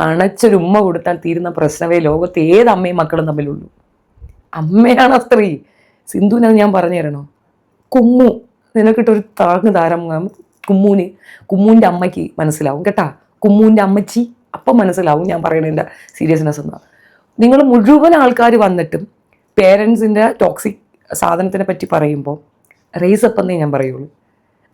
അണച്ചൊരു ഉമ്മ കൊടുത്താൽ തീരുന്ന പ്രശ്നമേ ലോകത്ത് ഏത് അമ്മയും മക്കളും തമ്മിലുള്ളൂ. അമ്മയാണ് ആ സ്ത്രീ. സിന്ധുവിനത് ഞാൻ പറഞ്ഞു തരണോ? കുമ്മു നിനക്കിട്ടൊരു താരം കുമ്മൂൻ്റെ അമ്മയ്ക്ക് മനസ്സിലാവും കേട്ടാ. കുമ്മൂൻ്റെ അമ്മച്ചി അപ്പം മനസ്സിലാവും ഞാൻ പറയണതിൻ്റെ സീരിയസ്നെസ് എന്നാണ്. നിങ്ങൾ മുഴുവൻ ആൾക്കാർ വന്നിട്ടും പേരൻസിൻ്റെ ടോക്സിക് സാധനത്തിനെ പറ്റി പറയുമ്പോൾ റേസപ്പ് എന്നേ ഞാൻ പറയുള്ളൂ.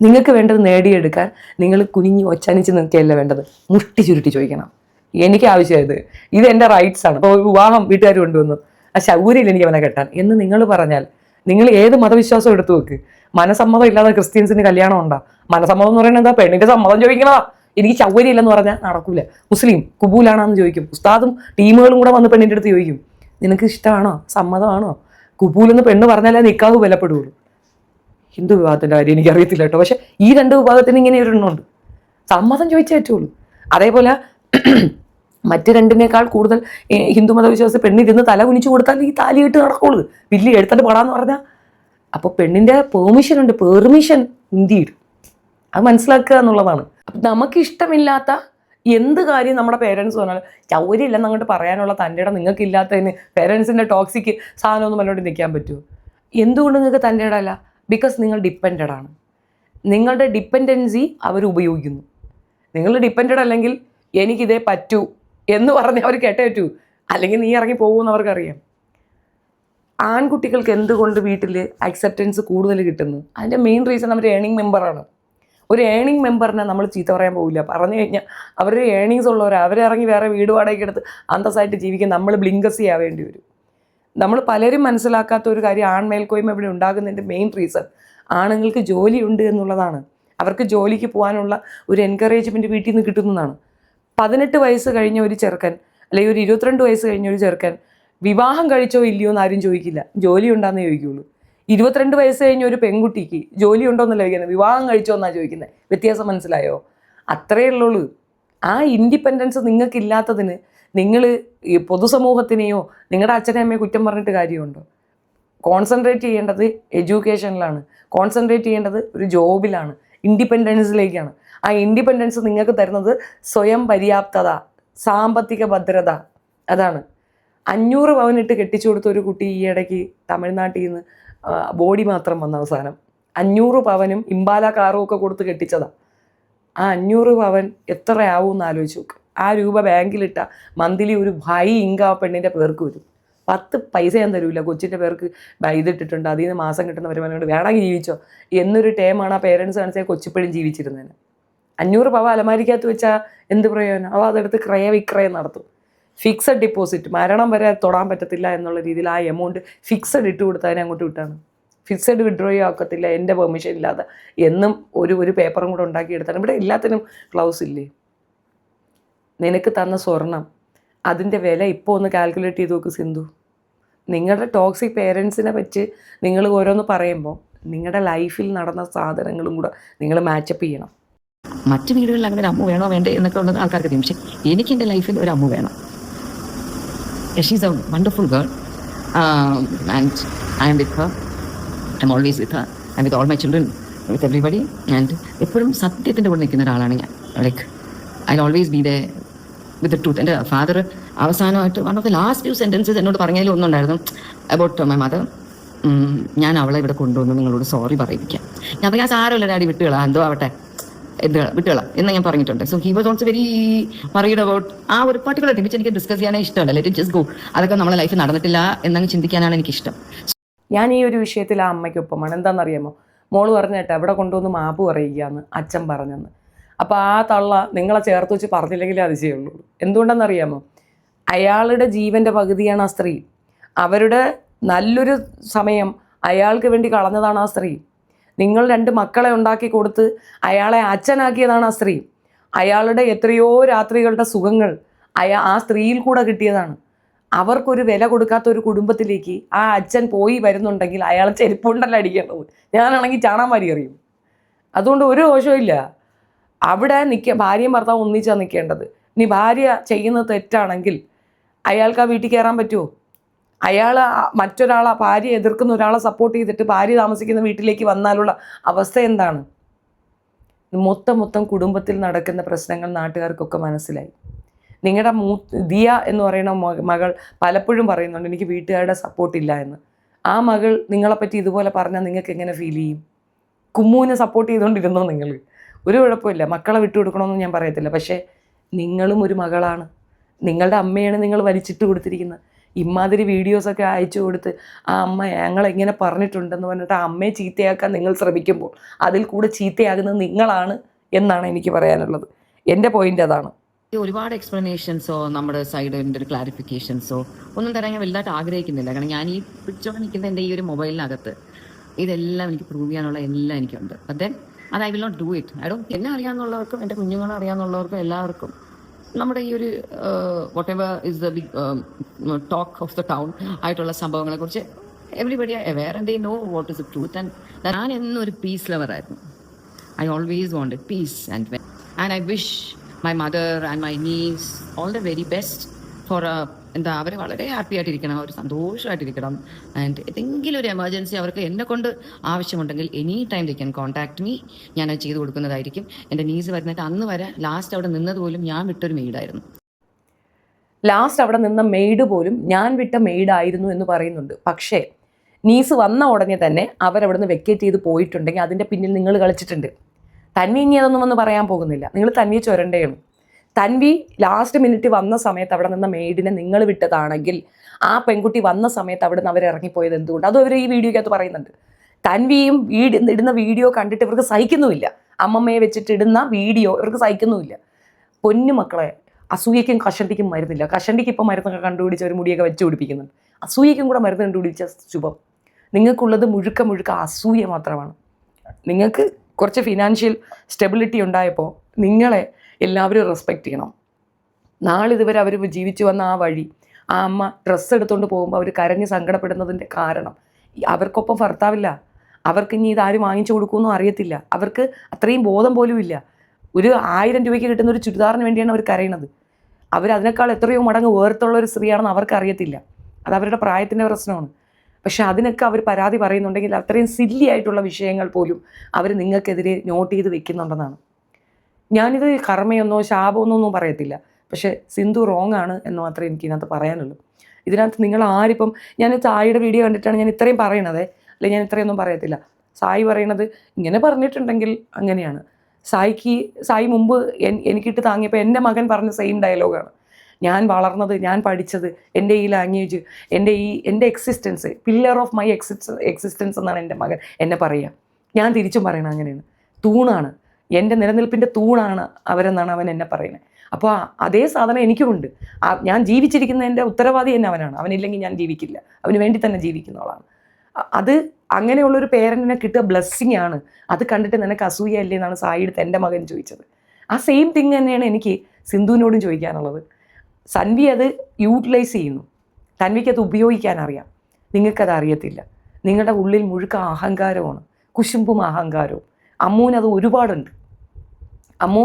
നിങ്ങൾക്ക് വേണ്ടത് നേടിയെടുക്കാൻ നിങ്ങൾ കുനിഞ്ഞ് ഒച്ചനിച്ച് നിൽക്കുകയല്ല വേണ്ടത്, മുട്ടി ചുരുട്ടി ചോദിക്കണം. എനിക്ക് ആവശ്യമായത് ഇത് എൻ്റെ റൈറ്റ്സ് ആണ്. ഇപ്പോൾ വിവാഹം വീട്ടുകാർ കൊണ്ടുവന്നു, ആ ശൗര്യയിൽ എനിക്ക് അവനെ കെട്ടാൻ എന്ന് നിങ്ങൾ പറഞ്ഞാൽ നിങ്ങൾ ഏത് മതവിശ്വാസം എടുത്തു വെക്ക്. മനസമ്മതം ഇല്ലാതെ ക്രിസ്ത്യൻസിന് കല്യാണം ഉണ്ടാ? മനസമ്മതം എന്ന് പറയുന്നത് എന്താ? പെണ്ണിൻ്റെ സമ്മതം ചോദിക്കണതാ. എനിക്ക് ശൗര്യം ഇല്ലെന്ന് പറഞ്ഞാൽ നടക്കൂല. മുസ്ലിം കുബൂലാണെന്ന് ചോദിക്കും, ഉസ്താദും ടീമുകളും കൂടെ വന്ന് പെണ്ണിൻ്റെ അടുത്ത് ചോദിക്കും, നിനക്ക് ഇഷ്ടമാണോ, സമ്മതമാണോ? കുബൂലെന്ന് പെണ്ണ് പറഞ്ഞാലേ നിക്കാഹ് വിലപ്പെടുകയുള്ളൂ. ഹിന്ദു വിഭാഗത്തിൻ്റെ കാര്യം എനിക്കറിയത്തില്ല കേട്ടോ. പക്ഷെ ഈ 2 വിഭാഗത്തിന് ഇങ്ങനെ ഒരെണ്ണമുണ്ട്, സമ്മതം ചോദിച്ചേ പറ്റുള്ളൂ. അതേപോലെ മറ്റ് 2 കൂടുതൽ ഹിന്ദു മതവിശ്വാസി പെണ്ണിരുന്ന് തല കുനിച്ചു കൊടുത്താൽ ഈ താലിയിട്ട് നടക്കുള്ളൂ. വലിയ എടുത്തിട്ട് പാടാന്ന് പറഞ്ഞാൽ അപ്പോൾ പെണ്ണിൻ്റെ പെർമിഷൻ ഇന്ത്യയിൽ അത് മനസ്സിലാക്കുക എന്നുള്ളതാണ്. അപ്പം നമുക്കിഷ്ടമില്ലാത്ത എന്ത് കാര്യം നമ്മുടെ പേരൻസ് പറഞ്ഞാൽ ചൗര്യമില്ലെന്ന് അങ്ങോട്ട് പറയാനുള്ള തൻ്റെ ഇടം നിങ്ങൾക്കില്ലാത്തതിന് പേരൻസിൻ്റെ ടോക്സിക്ക് സാധനമൊന്നും മുന്നോട്ട് നിൽക്കാൻ പറ്റുമോ? എന്തുകൊണ്ട് നിങ്ങൾക്ക് തൻ്റെ ഇടമല്ല? ബിക്കോസ് നിങ്ങൾ ഡിപ്പെൻഡഡ് ആണ്. നിങ്ങളുടെ ഡിപ്പെൻഡൻസി അവർ ഉപയോഗിക്കുന്നു. നിങ്ങൾ ഡിപ്പെൻഡഡ് അല്ലെങ്കിൽ എനിക്കിതേ പറ്റൂ എന്ന് പറഞ്ഞ് അവർ കേട്ടേ പറ്റൂ, അല്ലെങ്കിൽ നീ ഇറങ്ങി പോകുമെന്ന് അവർക്കറിയാം. ആൺകുട്ടികൾക്ക് എന്തുകൊണ്ട് വീട്ടിൽ അക്സെപ്റ്റൻസ് കൂടുതൽ കിട്ടുന്നു? അതിൻ്റെ മെയിൻ റീസൺ അവർ ഏണിംഗ് മെമ്പറാണ്. ഒരു ഏണിംഗ് മെമ്പറിനെ നമ്മൾ ചീത്ത പറയാൻ പോകില്ല. പറഞ്ഞു കഴിഞ്ഞാൽ അവർ ഏണിങ്സ് ഉള്ളവരാണ്. അവരിറങ്ങി വേറെ വീട് വാടകയ്ക്ക് എടുത്ത് അന്തസ്സായിട്ട് ജീവിക്കാൻ നമ്മൾ ബ്ലിങ്കസി ആവേണ്ടി വരും. നമ്മൾ പലരും മനസ്സിലാക്കാത്ത ഒരു കാര്യം, ആൺമേൽക്കോയ്മ ഇവിടെ ഉണ്ടാകുന്നതിൻ്റെ മെയിൻ റീസൺ ആണുങ്ങൾക്ക് ജോലിയുണ്ട് എന്നുള്ളതാണ്. അവർക്ക് ജോലിക്ക് പോകാനുള്ള ഒരു എൻകറേജ്മെൻറ്റ് വീട്ടിൽ നിന്ന് കിട്ടുന്നതാണ്. 18 വയസ്സ് കഴിഞ്ഞ ഒരു ചെറുക്കൻ അല്ലെങ്കിൽ ഒരു 22 വയസ്സ് കഴിഞ്ഞ ഒരു ചെറുക്കൻ വിവാഹം കഴിച്ചോ ഇല്ലയോ എന്ന് ആരും ചോദിക്കില്ല, ജോലി ഉണ്ടോയെന്നേ ചോദിക്കുകയുള്ളൂ. 22 വയസ്സ് കഴിഞ്ഞ ഒരു പെൺകുട്ടിക്ക് ജോലി ഉണ്ടോ എന്നല്ല ചോദിക്കുന്നത്, വിവാഹം കഴിച്ചോ എന്നാണ് ചോദിക്കുന്നത്. വ്യത്യാസം മനസ്സിലായോ? അത്രയേ ഉള്ളൂ. ആ ഇൻഡിപെൻഡൻസ് നിങ്ങൾക്കില്ലാത്തതിന് നിങ്ങൾ ഈ പൊതുസമൂഹത്തിനെയോ നിങ്ങളുടെ അച്ഛനെ അമ്മയെ കുറ്റം പറഞ്ഞിട്ട് കാര്യമുണ്ടോ? കോൺസെൻട്രേറ്റ് ചെയ്യേണ്ടത് എഡ്യൂക്കേഷനിലാണ്, കോൺസെൻട്രേറ്റ് ചെയ്യേണ്ടത് ഒരു ജോബിലാണ്, ഇൻഡിപെൻഡൻസിലേക്കാണ്. ആ ഇൻഡിപെൻഡൻസ് നിങ്ങൾക്ക് തരുന്നത് സ്വയം പര്യാപ്തത, സാമ്പത്തിക ഭദ്രത. അതാണ്. 500 പവനിട്ട് കെട്ടിച്ചു കൊടുത്ത ഒരു കുട്ടി ഈ ഇടയ്ക്ക് തമിഴ്നാട്ടിൽ നിന്ന് ബോഡി മാത്രം വന്ന അവസാനം 500 പവനും ഇമ്പാല കാറും ഒക്കെ കൊടുത്ത് കെട്ടിച്ചതാണ്. ആ 500 പവൻ എത്രയാവും എന്ന് ആലോചിച്ച് നോക്ക്. ആ രൂപ ബാങ്കിലിട്ട മന്ത്ലി ഒരു ഭൈ ഇങ്ക ആ പെണ്ണിൻ്റെ പേർക്ക് വരും. 10 പൈസ ഞാൻ തരൂല, കൊച്ചിൻ്റെ പേർക്ക് ഇതിട്ടിട്ടുണ്ട്, അതിൽ നിന്ന് മാസം കിട്ടുന്ന വരുമാനം കൊണ്ട് വേണമെങ്കിൽ ജീവിച്ചോ എന്നൊരു ടേമാണ് ആ പേരൻസ് കാണിച്ചാൽ കൊച്ചിപ്പോഴും ജീവിച്ചിരുന്നതിന്. 500 പവ അലമാരിക്കകത്ത് വെച്ചാൽ എന്ത് പ്രയോജനം? അവ അതെടുത്ത് ക്രയവിക്രയം നടത്തും. ഫിക്സഡ് ഡിപ്പോസിറ്റ്, മരണം വരെ തൊടാൻ പറ്റത്തില്ല എന്നുള്ള രീതിയിൽ ആ എമൗണ്ട് ഫിക്സഡ് ഇട്ട് കൊടുത്തതിനെ അങ്ങോട്ട് വിട്ടാണ്. ഫിക്സഡ് വിഡ്രോയോ ആക്കത്തില്ല എൻ്റെ പെർമിഷൻ ഇല്ലാതെ എന്നും ഒരു പേപ്പറും കൂടെ ഉണ്ടാക്കിയെടുത്താണ്. ഇവിടെ എല്ലാത്തിനും ക്ലൗസ് ഇല്ലേ? നിനക്ക് തന്ന സ്വർണം അതിൻ്റെ വില ഇപ്പോൾ ഒന്ന് കാൽക്കുലേറ്റ് ചെയ്ത് നോക്ക് സിന്ധു. നിങ്ങളുടെ ടോക്സിക് പേരൻസിനെ വെച്ച് നിങ്ങൾ ഓരോന്ന് പറയുമ്പോൾ നിങ്ങളുടെ ലൈഫിൽ നടന്ന സാധനങ്ങളും കൂടെ നിങ്ങൾ മാച്ചപ്പ് ചെയ്യണം. മറ്റു വീടുകളിൽ അങ്ങനെ ഒരു അമ്മ വേണോ വേണ്ടേ എന്നൊക്കെ ഉള്ളത് ആൾക്കാർക്ക് അറിയാം. പക്ഷേ എനിക്ക് എൻ്റെ ലൈഫിൽ ഒരു അമ്മ വേണം. She's A wonderful girl and I M with Har. I M always with her and with all my children, with everybody. And എപ്പോഴും സത്യത്തിൻ്റെ കൂടെ നിൽക്കുന്ന ഒരാളാണ് ഞാൻ. Like I always be they with the truth. എൻ്റെ ഫാദർ അവസാനമായിട്ട് one of the last few sentences എന്നോട് പറഞ്ഞാലും ഒന്നുണ്ടായിരുന്നു അബൌട്ട് മൈ മദർ. ഞാൻ അവളെ ഇവിടെ കൊണ്ടുവന്ന് നിങ്ങളോട് സോറി പറയിപ്പിക്കാം. ഞാൻ സാരമില്ല ഡാഡി വിട്ടുകളാ, എന്തോ ആവട്ടെ വിട്ടുകള എന്ന് ഞാൻ പറഞ്ഞിട്ടുണ്ട്. So he was also very worried about ആ ഒരു പർട്ടിക്കുലർ തിങ് വെച്ച് എനിക്ക് ഡിസ്കസ് ചെയ്യാനേ ഇഷ്ടമല്ല. Let it just go. അതൊക്കെ നമ്മളെ ലൈഫിൽ നടന്നിട്ടില്ല എന്നങ്ങ് ചിന്തിക്കാനാണ് എനിക്കിഷ്ടം. ഞാൻ ഈ ഒരു വിഷയത്തിൽ ആ അമ്മയ്ക്കൊപ്പമാണ്. എന്താണെന്നറിയാമോ? മോള് പറഞ്ഞിട്ട് എവിടെ കൊണ്ടുവന്ന് മാപ്പ് പറയുകയെന്ന് അച്ഛൻ പറഞ്ഞെന്ന്. അപ്പോൾ ആ തള്ള നിങ്ങളെ ചേർത്ത് വെച്ച് പറഞ്ഞില്ലെങ്കിലേ അതിശയുള്ളൂ. എന്തുകൊണ്ടെന്നറിയാമോ? അയാളുടെ ജീവൻ്റെ പകുതിയാണ് ആ സ്ത്രീ. അവരുടെ നല്ലൊരു സമയം അയാൾക്ക് വേണ്ടി കളഞ്ഞതാണ് ആ സ്ത്രീ. നിങ്ങൾ 2 മക്കളെ ഉണ്ടാക്കി കൊടുത്ത് അയാളെ അച്ഛനാക്കിയതാണ് ആ സ്ത്രീ. അയാളുടെ എത്രയോ രാത്രികളുടെ സുഖങ്ങൾ ആ സ്ത്രീയിൽ കൂടെ കിട്ടിയതാണ്. അവർക്കൊരു വില കൊടുക്കാത്ത ഒരു കുടുംബത്തിലേക്ക് ആ അച്ഛൻ പോയി വരുന്നുണ്ടെങ്കിൽ അയാളെ ചെരുപ്പുണ്ടല്ല അടിക്കേണ്ടത്. ഞാനാണെങ്കിൽ ചാണാൻ വാരി എറിയും. അതുകൊണ്ട് ഒരു ദോഷവും ഇല്ല. അവിടെ ഭാര്യയും ഭർത്താവും ഒന്നിച്ചാണ് നിൽക്കേണ്ടത്. ഇനി ഭാര്യ ചെയ്യുന്നത് തെറ്റാണെങ്കിൽ അയാൾക്ക് ആ വീട്ടിൽ കയറാൻ പറ്റുമോ? അയാൾ മറ്റൊരാളെ ഭാര്യ എതിർക്കുന്ന ഒരാളെ സപ്പോർട്ട് ചെയ്തിട്ട് ഭാര്യ താമസിക്കുന്ന വീട്ടിലേക്ക് വന്നാലുള്ള അവസ്ഥ എന്താണ്? മൊത്തം കുടുംബത്തിൽ നടക്കുന്ന പ്രശ്നങ്ങൾ നാട്ടുകാർക്കൊക്കെ മനസ്സിലായി. നിങ്ങളുടെ ദിയ എന്ന് പറയുന്ന മകൾ പലപ്പോഴും പറയുന്നുണ്ട് എനിക്ക് വീട്ടുകാരുടെ സപ്പോർട്ടില്ല എന്ന്. ആ മകൾ നിങ്ങളെപ്പറ്റി ഇതുപോലെ പറഞ്ഞാൽ നിങ്ങൾക്ക് എങ്ങനെ ഫീൽ ചെയ്യും? കുമ്മുവിനെ സപ്പോർട്ട് ചെയ്തുകൊണ്ടിരുന്നോ നിങ്ങൾ? ഒരു കുഴപ്പമില്ല, മക്കളെ വിട്ടുകൊടുക്കണമെന്ന് ഞാൻ പറയത്തില്ല. പക്ഷേ നിങ്ങളും ഒരു മകളാണ്. നിങ്ങളുടെ അമ്മയാണ് നിങ്ങൾ വലിച്ചിട്ട് കൊടുത്തിരിക്കുന്നത്. ഇമാതിരി വീഡിയോസൊക്കെ അയച്ചു കൊടുത്ത് ആ അമ്മ ഞങ്ങളെങ്ങനെ പറഞ്ഞിട്ടുണ്ടെന്ന് പറഞ്ഞിട്ട് ആ അമ്മയെ ചീത്തയാക്കാൻ നിങ്ങൾ ശ്രമിക്കുമ്പോൾ അതിൽ കൂടെ ചീത്തയാകുന്നത് നിങ്ങളാണ് എന്നാണ് എനിക്ക് പറയാനുള്ളത്. എൻ്റെ പോയിൻ്റ് അതാണ്. ഒരുപാട് എക്സ്പ്ലനേഷൻസോ നമ്മുടെ സൈഡിൻ്റെ ഒരു ക്ലാരിഫിക്കേഷൻസോ ഒന്നും തരാൻ ഞാൻ വലുതായിട്ട് ആഗ്രഹിക്കുന്നില്ല. കാരണം ഞാൻ ഈ പിടിച്ചോടെ നിൽക്കുന്ന എൻ്റെ ഈ ഒരു മൊബൈലിനകത്ത് ഇതെല്ലാം എനിക്ക് പ്രൂവ് ചെയ്യാനുള്ള എല്ലാം എനിക്കുണ്ട്. അത് I will not do it. എന്നെ അറിയാമെന്നുള്ളവർക്കും എൻ്റെ കുഞ്ഞുങ്ങളെ അറിയാമെന്നുള്ളവർക്കും എല്ലാവർക്കും നമ്മുടെ ഈ ഒരു whatever is the big talk of the town ആയിട്ടുള്ള സംഭവങ്ങളെ കുറിച്ച് everybody aware and they know what is the truth. And ഞാൻ എന്നും ഒരു പീസ് ലവറായിരുന്നു. I always wanted peace and I wish my mother and my nieces all the very best for അവർ വളരെ happy ആയിട്ടിരിക്കണം, our സന്തോഷമായിട്ടിരിക്കണം. And ഏതെങ്കിലും ഒരു emergency അവർക്ക് എന്നെ കൊണ്ട് ആവശ്യമുണ്ടെങ്കിൽ any time they can contact me. ഞാൻ അത് ചെയ്തു കൊടുക്കുന്നതായിരിക്കും. എൻ്റെ നീസ് വരുന്നിട്ട് അന്ന് വരെ ലാസ്റ്റ് അവിടെ നിന്നത് പോലും ഞാൻ വിട്ടൊരു മെയ്ഡായിരുന്നു. ലാസ്റ്റ് അവിടെ നിന്ന മെയ്ഡ് പോലും ഞാൻ വിട്ട മെയ്ഡായിരുന്നു എന്ന് പറയുന്നുണ്ട്. പക്ഷേ നീസ് വന്ന ഉടനെ തന്നെ അവരവിടുന്ന് വെക്കേറ്റ് ചെയ്ത് പോയിട്ടുണ്ടെങ്കിൽ അതിൻ്റെ പിന്നിൽ നിങ്ങൾ കളിച്ചിട്ടുണ്ട്. തൻവി ഇനി അതൊന്നും വന്ന് പറയാൻ പോകുന്നില്ല. നിങ്ങൾ തൻവിയെ ചുരണ്ടയാണ്. തൻവി ലാസ്റ്റ് മിനിറ്റ് വന്ന സമയത്ത് അവിടെ നിന്ന മെയ്ഡിനെ നിങ്ങൾ വിട്ടതാണെങ്കിൽ ആ പെൺകുട്ടി വന്ന സമയത്ത് അവിടെ നിന്ന് അവർ ഇറങ്ങിപ്പോയത് എന്തുകൊണ്ട്? അതും അവർ ഈ വീഡിയോയ്ക്കകത്ത് പറയുന്നുണ്ട്. തൻവിയും ഇടുന്ന വീഡിയോ കണ്ടിട്ട് ഇവർക്ക് സഹിക്കുന്നുമില്ല. അമ്മമ്മയെ വെച്ചിട്ട് ഇടുന്ന വീഡിയോ ഇവർക്ക് സഹിക്കുന്നുമില്ല. പൊന്നു മക്കളെ, അസൂയയ്ക്കും കഷണ്ടിക്കും മരുന്നില്ല. കഷണ്ടിക്ക് ഇപ്പം മരുന്നൊക്കെ കണ്ടുപിടിച്ച് ഒരു മുടിയൊക്കെ വെച്ച് പിടിപ്പിക്കുന്നുണ്ട്. അസൂയയ്ക്കും കൂടെ മരുന്ന് കണ്ടുപിടിച്ച ശുഭം. നിങ്ങൾക്കുള്ളത് മുഴുക്ക അസൂയ മാത്രമാണ്. നിങ്ങൾക്ക് കുറച്ച് ഫിനാൻഷ്യൽ സ്റ്റെബിലിറ്റി ഉണ്ടായപ്പോൾ നിങ്ങളെ എല്ലാവരും റെസ്പെക്റ്റ് ചെയ്യണം. നാളിതുവരെ അവർ ജീവിച്ചു വന്ന ആ വഴി, ആ അമ്മ ഡ്രസ്സ് എടുത്തുകൊണ്ട് പോകുമ്പോൾ അവർ കരഞ്ഞ് സങ്കടപ്പെടുന്നതിൻ്റെ കാരണം അവർക്കൊപ്പം ഭർത്താവില്ല. അവർക്ക് ഇനി ഇതാരും വാങ്ങിച്ചു കൊടുക്കുമെന്നും അറിയത്തില്ല. അവർക്ക് അത്രയും ബോധം പോലും ഇല്ല. ഒരു 1000 രൂപയ്ക്ക് കിട്ടുന്ന ഒരു ചുരിദാറിന് വേണ്ടിയാണ് അവർ കരയുന്നത്. അതിനേക്കാൾ എത്രയോ മടങ്ങ് വേർത്തുള്ള ഒരു സ്ത്രീയാണെന്ന് അവർക്ക് അറിയത്തില്ല. അത് അവരുടെ പ്രായത്തിൻ്റെ പ്രശ്നമാണ്. പക്ഷെ അതിനൊക്കെ അവർ പരാതി പറയുന്നുണ്ടെങ്കിൽ അത്രയും സില്ലി ആയിട്ടുള്ള വിഷയങ്ങൾ പോലും അവർ നിങ്ങൾക്കെതിരെ നോട്ട് ചെയ്ത് വെക്കുന്നുണ്ടെന്നാണ്. ഞാനിത് കർമ്മയൊന്നോ ശാപമൊന്നൊന്നും പറയത്തില്ല. പക്ഷേ സിന്ധു റോങ് ആണ് എന്ന് മാത്രമേ എനിക്ക് ഇതിനകത്ത് പറയാനുള്ളൂ. ഇതിനകത്ത് നിങ്ങൾ ആരിപ്പം, ഞാൻ സായിയുടെ വീഡിയോ കണ്ടിട്ടാണ് ഞാൻ ഇത്രയും പറയണത്, അല്ലെങ്കിൽ ഞാൻ ഇത്രയൊന്നും പറയത്തില്ല. സായി പറയണത് ഇങ്ങനെ പറഞ്ഞിട്ടുണ്ടെങ്കിൽ അങ്ങനെയാണ്. സായി മുമ്പ് എനിക്കിട്ട് താങ്ങിയപ്പോൾ എൻ്റെ മകൻ പറഞ്ഞ സെയിം ഡയലോഗാണ്. ഞാൻ വളർന്നത്, ഞാൻ പഠിച്ചത്, എൻ്റെ ഈ ലാംഗ്വേജ്, എൻ്റെ existence, pillar of my existence എന്നാണ് എൻ്റെ മകൻ എന്നെ പറയുക. ഞാൻ തിരിച്ചും പറയണം അങ്ങനെയാണ്. തൂണാണ്, എൻ്റെ നിലനിൽപ്പിൻ്റെ തൂണാണ് അവരെന്നാണ് അവൻ എന്നെ പറയുന്നത്. അപ്പോൾ അതേ സാധനം എനിക്കുമുണ്ട്. ഞാൻ ജീവിച്ചിരിക്കുന്നതിൻ്റെ ഉത്തരവാദി തന്നെ അവനാണ്. അവനില്ലെങ്കിൽ ഞാൻ ജീവിക്കില്ല. അവന് വേണ്ടി തന്നെ ജീവിക്കുന്നവളാണ്. അത് അങ്ങനെയുള്ളൊരു പേരൻറ്റിനെ കിട്ടുക ബ്ലെസ്സിങ് ആണ്. അത് കണ്ടിട്ട് നിനക്ക് അസൂയല്ലേ എന്നാണ് സായിയുടെ എൻ്റെ മകൻ ചോദിച്ചത്. ആ സെയിം തിങ് തന്നെയാണ് എനിക്ക് സിന്ധുവിനോടും ചോദിക്കാനുള്ളത്. തൻവി അത് യൂട്ടിലൈസ് ചെയ്യുന്നു. തൻവിക്ക് അത് ഉപയോഗിക്കാൻ അറിയാം. നിങ്ങൾക്കത് അറിയത്തില്ല. നിങ്ങളുടെ ഉള്ളിൽ മുഴുക്ക അഹങ്കാരമാണ്, കുശുമ്പും അഹങ്കാരവും. അമ്മൂനത് ഒരുപാടുണ്ട്. അമ്മു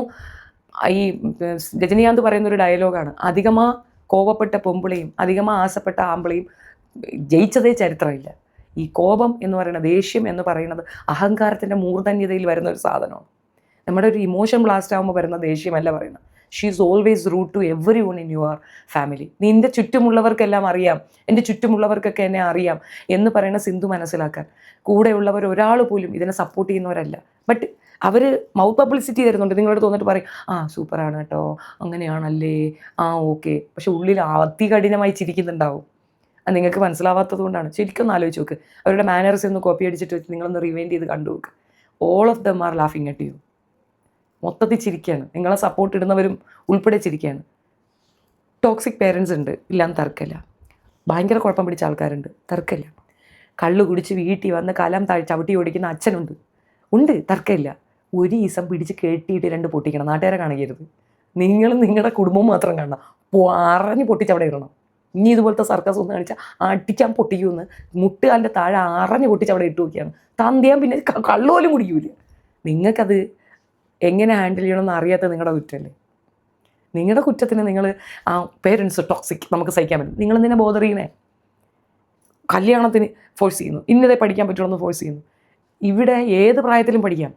ഈ രജനീകാന്ത് പറയുന്നൊരു ഡയലോഗാണ്, അധികമാ കോപപ്പെട്ട പൊമ്പിളയും അധികമാ ആശപ്പെട്ട ആമ്പിളയും ജയിച്ചതേ ചരിത്രമില്ല. ഈ കോപം എന്ന് പറയുന്നത്, ദേഷ്യം എന്ന് പറയുന്നത് അഹങ്കാരത്തിൻ്റെ മൂർധന്യതയിൽ വരുന്ന ഒരു സാധനമാണ്. നമ്മുടെ ഒരു ഇമോഷൻ ബ്ലാസ്റ്റ് ആകുമ്പോൾ വരുന്ന ദേഷ്യമല്ല പറയുന്നത്. She is always rude to everyone in your family. നിൻ്റെ ചുറ്റുമുള്ളവർക്കെല്ലാം അറിയാം, എൻ്റെ ചുറ്റുമുള്ളവർക്കൊക്കെ എന്നെ അറിയാം എന്ന് പറയുന്ന സിന്ധു മനസ്സിലാക്കാൻ. കൂടെയുള്ളവർ ഒരാൾ പോലും ഇതിനെ സപ്പോർട്ട് ചെയ്യുന്നവരല്ല. ബട്ട് അവർ മൗത്ത് പബ്ലിസിറ്റി തരുന്നുണ്ട്. നിങ്ങളോട് തോന്നിട്ട് പറയും, ആ സൂപ്പറാണ് കേട്ടോ, അങ്ങനെയാണല്ലേ, ആ ഓക്കെ. പക്ഷെ ഉള്ളിൽ അതികഠിനമായി ചിരിക്കുന്നുണ്ടാവും. അത് നിങ്ങൾക്ക് മനസ്സിലാവാത്തത് കൊണ്ടാണ്. ശരിക്കും ഒന്ന് ആലോചിച്ച് നോക്ക്. അവരുടെ മാനേഴ്സ് ഒന്ന് കോപ്പി അടിച്ചിട്ട് വെച്ച് നിങ്ങളൊന്ന് റിവൈൻഡ് ചെയ്ത് കണ്ടു നോക്ക്. ഓൾ ഓഫ് ദം ആർ ലാഫിങ് അറ്റ് യു. മൊത്തത്തിൽ ചിരിക്കുകയാണ്. നിങ്ങളെ സപ്പോർട്ട് ഇടുന്നവരും ഉൾപ്പെടെ ചിരിക്കുകയാണ്. ടോക്സിക് പേരൻസ് ഉണ്ട്, ഇല്ലാന്ന് തർക്കമില്ല. ഭയങ്കര കുഴപ്പം പിടിച്ച ആൾക്കാരുണ്ട്, തർക്കമില്ല. കള്ളു കുടിച്ച് വീട്ടിൽ വന്ന് കലം ചവിട്ടി ഓടിക്കുന്ന അച്ഛനുണ്ട്, തർക്കമില്ല. ഒരു ദിവസം പിടിച്ച് കെട്ടിയിട്ട് 2 പൊട്ടിക്കണം. നാട്ടുകാരെ കാണിക്കരുത്. നിങ്ങൾ നിങ്ങളുടെ കുടുംബം മാത്രം കാണണം. അറിഞ്ഞ് പൊട്ടിച്ചവിടെ ഇടണം. ഇനി ഇതുപോലത്തെ സർക്കസ് ഒന്ന് കാണിച്ചാൽ അടിക്കാൻ പൊട്ടിക്കുമെന്ന് മുട്ടുകാലിൻ്റെ താഴെ അറിഞ്ഞ് പൊട്ടിച്ചവിടെ ഇട്ട് നോക്കിയാണ്. തന്തിയാൻ പിന്നെ കള്ളുപോലും കുടിക്കൂല. നിങ്ങൾക്കത് എങ്ങനെ ഹാൻഡിൽ ചെയ്യണമെന്ന് അറിയാത്ത നിങ്ങളുടെ കുറ്റമല്ലേ. നിങ്ങളുടെ കുറ്റത്തിന് നിങ്ങൾ ആ പേരൻസ് ടോക്സിക് നമുക്ക് സഹിക്കാൻ പറ്റും. നിങ്ങളെന്തിനാ ബോധർ ചെയ്യണേ? കല്യാണത്തിന് ഫോഴ്സ് ചെയ്യുന്നു, ഇന്നതേ പഠിക്കാൻ പറ്റുള്ളൂ എന്ന് ഫോഴ്സ് ചെയ്യുന്നു. ഇവിടെ ഏത് പ്രായത്തിലും പഠിക്കാം.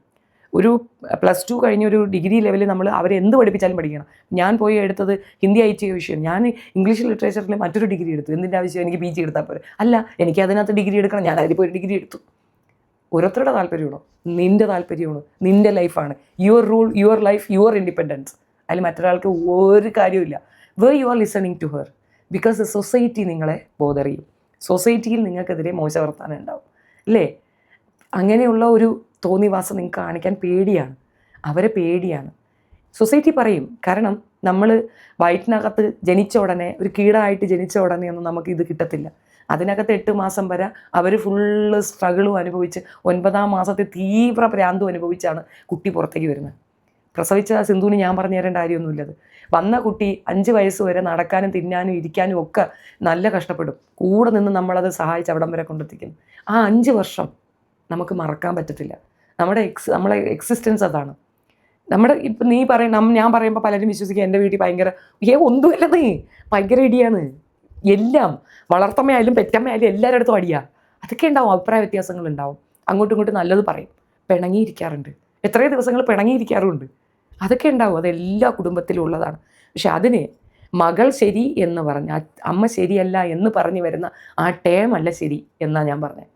ഒരു +2 കഴിഞ്ഞ ഒരു ഡിഗ്രി ലെവലിൽ നമ്മൾ അവരെ എന്ത് പഠിപ്പിച്ചാലും പഠിക്കണം. ഞാൻ പോയി എടുത്തത് ഹിന്ദി IT വിഷയം. ഞാൻ ഇംഗ്ലീഷ് ലിറ്ററേച്ചറിൽ മറ്റൊരു ഡിഗ്രി എടുത്തു. എന്തിൻ്റെ ആവശ്യം? എനിക്ക് PG എടുത്താൽ പോരെ? അല്ല, എനിക്ക് അതിനകത്ത് ഡിഗ്രി എടുക്കണം. ഞാൻ അതിൽ പോയി ഒരു ഡിഗ്രി എടുത്തു. ഓരോരുത്തരുടെ താല്പര്യമാണോ? നിൻ്റെ താല്പര്യമാണ്, നിൻ്റെ ലൈഫാണ്. Your rule, your life, your independence. അതിൽ മറ്റൊരാൾക്ക് ഒരു കാര്യമില്ല. Where you are listening to her. Because society നിങ്ങളെ ബോധർ ചെയ്യും. സൊസൈറ്റിയിൽ നിങ്ങൾക്കെതിരെ മോശവർത്താനം ഉണ്ടാവും അല്ലേ? അങ്ങനെയുള്ള ഒരു തോന്നിവാസം നിങ്ങൾക്ക് കാണിക്കാൻ പേടിയാണ്. അവരെ പേടിയാണ്. സൊസൈറ്റി പറയും. കാരണം നമ്മൾ വയറ്റിനകത്ത് ജനിച്ച ഉടനെ, ഒരു കീടായിട്ട് ജനിച്ച ഉടനെ ഒന്നും നമുക്ക് ഇത് കിട്ടത്തില്ല. അതിനകത്ത് 8 മാസം വരെ അവർ ഫുള്ള് സ്ട്രഗിളും അനുഭവിച്ച് 9ാം മാസത്തെ തീവ്ര ഭ്രാന്തും അനുഭവിച്ചാണ് കുട്ടി പുറത്തേക്ക് വരുന്നത്. പ്രസവിച്ച സിന്ധുവിന് ഞാൻ പറഞ്ഞു തരേണ്ട കാര്യമൊന്നുമില്ലത്. വന്ന കുട്ടി 5 വയസ്സ് വരെ നടക്കാനും തിന്നാനും ഇരിക്കാനും ഒക്കെ നല്ല കഷ്ടപ്പെടും. കൂടെ നിന്ന് നമ്മളത് സഹായിച്ച് അവിടം വരെ കൊണ്ടെത്തിക്കുന്നു. ആ 5 വർഷം നമുക്ക് മറക്കാൻ പറ്റത്തില്ല. നമ്മളെ എക്സിസ്റ്റൻസ് അതാണ്. ഇപ്പം നീ ഞാൻ പറയുമ്പോൾ പലരും വിശ്വസിക്കുക എൻ്റെ വീട്ടിൽ ഭയങ്കര ഒന്നുമില്ല, നീ ഭയങ്കര ഇടിയാണ്. എല്ലാം വളർത്തമ്മയായാലും പെറ്റമ്മയായാലും എല്ലാവരുടെ അടുത്തും അടിയാണ്. അതൊക്കെ ഉണ്ടാവും, അഭിപ്രായ വ്യത്യാസങ്ങളുണ്ടാവും. അങ്ങോട്ടും ഇങ്ങോട്ടും നല്ലത് പറയും. പിണങ്ങിയിരിക്കാറുണ്ട്, എത്രയോ ദിവസങ്ങൾ പിണങ്ങിയിരിക്കാറുണ്ട്. അതൊക്കെ ഉണ്ടാവും. അതെല്ലാ കുടുംബത്തിലും ഉള്ളതാണ്. പക്ഷെ അതിന് മകൾ ശരി എന്ന് പറഞ്ഞ, അമ്മ ശരിയല്ല എന്ന് പറഞ്ഞു വരുന്ന ആ ടേം അല്ല ശരി എന്നാണ് ഞാൻ പറഞ്ഞത്.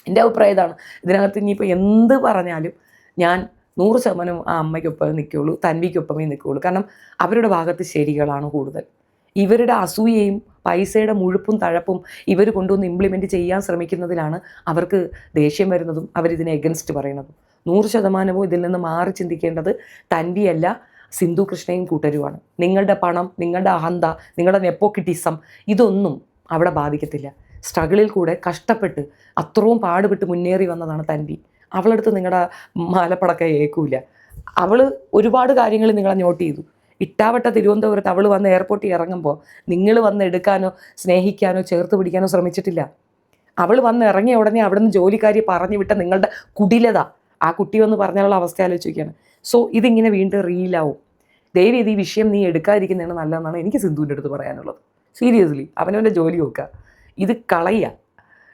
എൻ്റെ അഭിപ്രായം ഇതാണ്. ഇതിനകത്ത് ഇനിയിപ്പോൾ എന്ത് പറഞ്ഞാലും ഞാൻ 100% ആ അമ്മയ്ക്കൊപ്പമേ നിൽക്കുകയുള്ളൂ, തൻവിക്കൊപ്പമേ നിൽക്കുകയുള്ളൂ. കാരണം അവരുടെ ഭാഗത്ത് ശരികളാണ് കൂടുതൽ. ഇവരുടെ അസൂയയും പൈസയുടെ മുഴുപ്പും തഴപ്പും ഇവർ കൊണ്ടുവന്ന് ഇംപ്ലിമെൻറ്റ് ചെയ്യാൻ ശ്രമിക്കുന്നതിലാണ് അവർക്ക് ദേഷ്യം വരുന്നതും അവരിതിനെ എഗൻസ്റ്റ് പറയുന്നതും. 100% ഇതിൽ നിന്ന് മാറി ചിന്തിക്കേണ്ടത് തൻവിയല്ല, സിന്ധു കൃഷ്ണയും കൂട്ടരുമാണ്. നിങ്ങളുടെ പണം, നിങ്ങളുടെ അഹന്ത, നിങ്ങളുടെ നെപ്പോക്കിറ്റിസം ഇതൊന്നും അവിടെ ബാധിക്കത്തില്ല. സ്ട്രഗിളിൽ കൂടെ കഷ്ടപ്പെട്ട് അത്രയും പാടുപെട്ട് മുന്നേറി വന്നതാണ് തൻവി. അവളടുത്ത് നിങ്ങളുടെ മാലപ്പടക്കം ഏൽക്കൂല. അവൾ ഒരുപാട് കാര്യങ്ങൾ നിങ്ങളെ നോട്ട് ചെയ്തു. ഇട്ടാവട്ട തിരുവനന്തപുരത്ത് അവൾ വന്ന് എയർപോർട്ടിൽ ഇറങ്ങുമ്പോൾ നിങ്ങൾ വന്ന് എടുക്കാനോ സ്നേഹിക്കാനോ ചേർത്ത് പിടിക്കാനോ ശ്രമിച്ചിട്ടില്ല. അവൾ വന്ന് ഇറങ്ങിയ ഉടനെ അവിടെ നിന്ന് ജോലിക്കാരി പറഞ്ഞു വിട്ട നിങ്ങളുടെ കുടിലത, ആ കുട്ടി വന്ന് പറഞ്ഞുള്ള അവസ്ഥ ആലോചിക്കുകയാണ്. സോ ഇതിങ്ങനെ വീണ്ടും റീലാവും. ദയവേത് ഈ വിഷയം നീ എടുക്കാതിരിക്കുന്നതാണ് നല്ലതെന്നാണ് എനിക്ക് സിന്ധുവിൻ്റെ അടുത്ത് പറയാനുള്ളത്. സീരിയസ്ലി അവനവൻ്റെ ജോലി നോക്കുക, ഇത് കളയുക,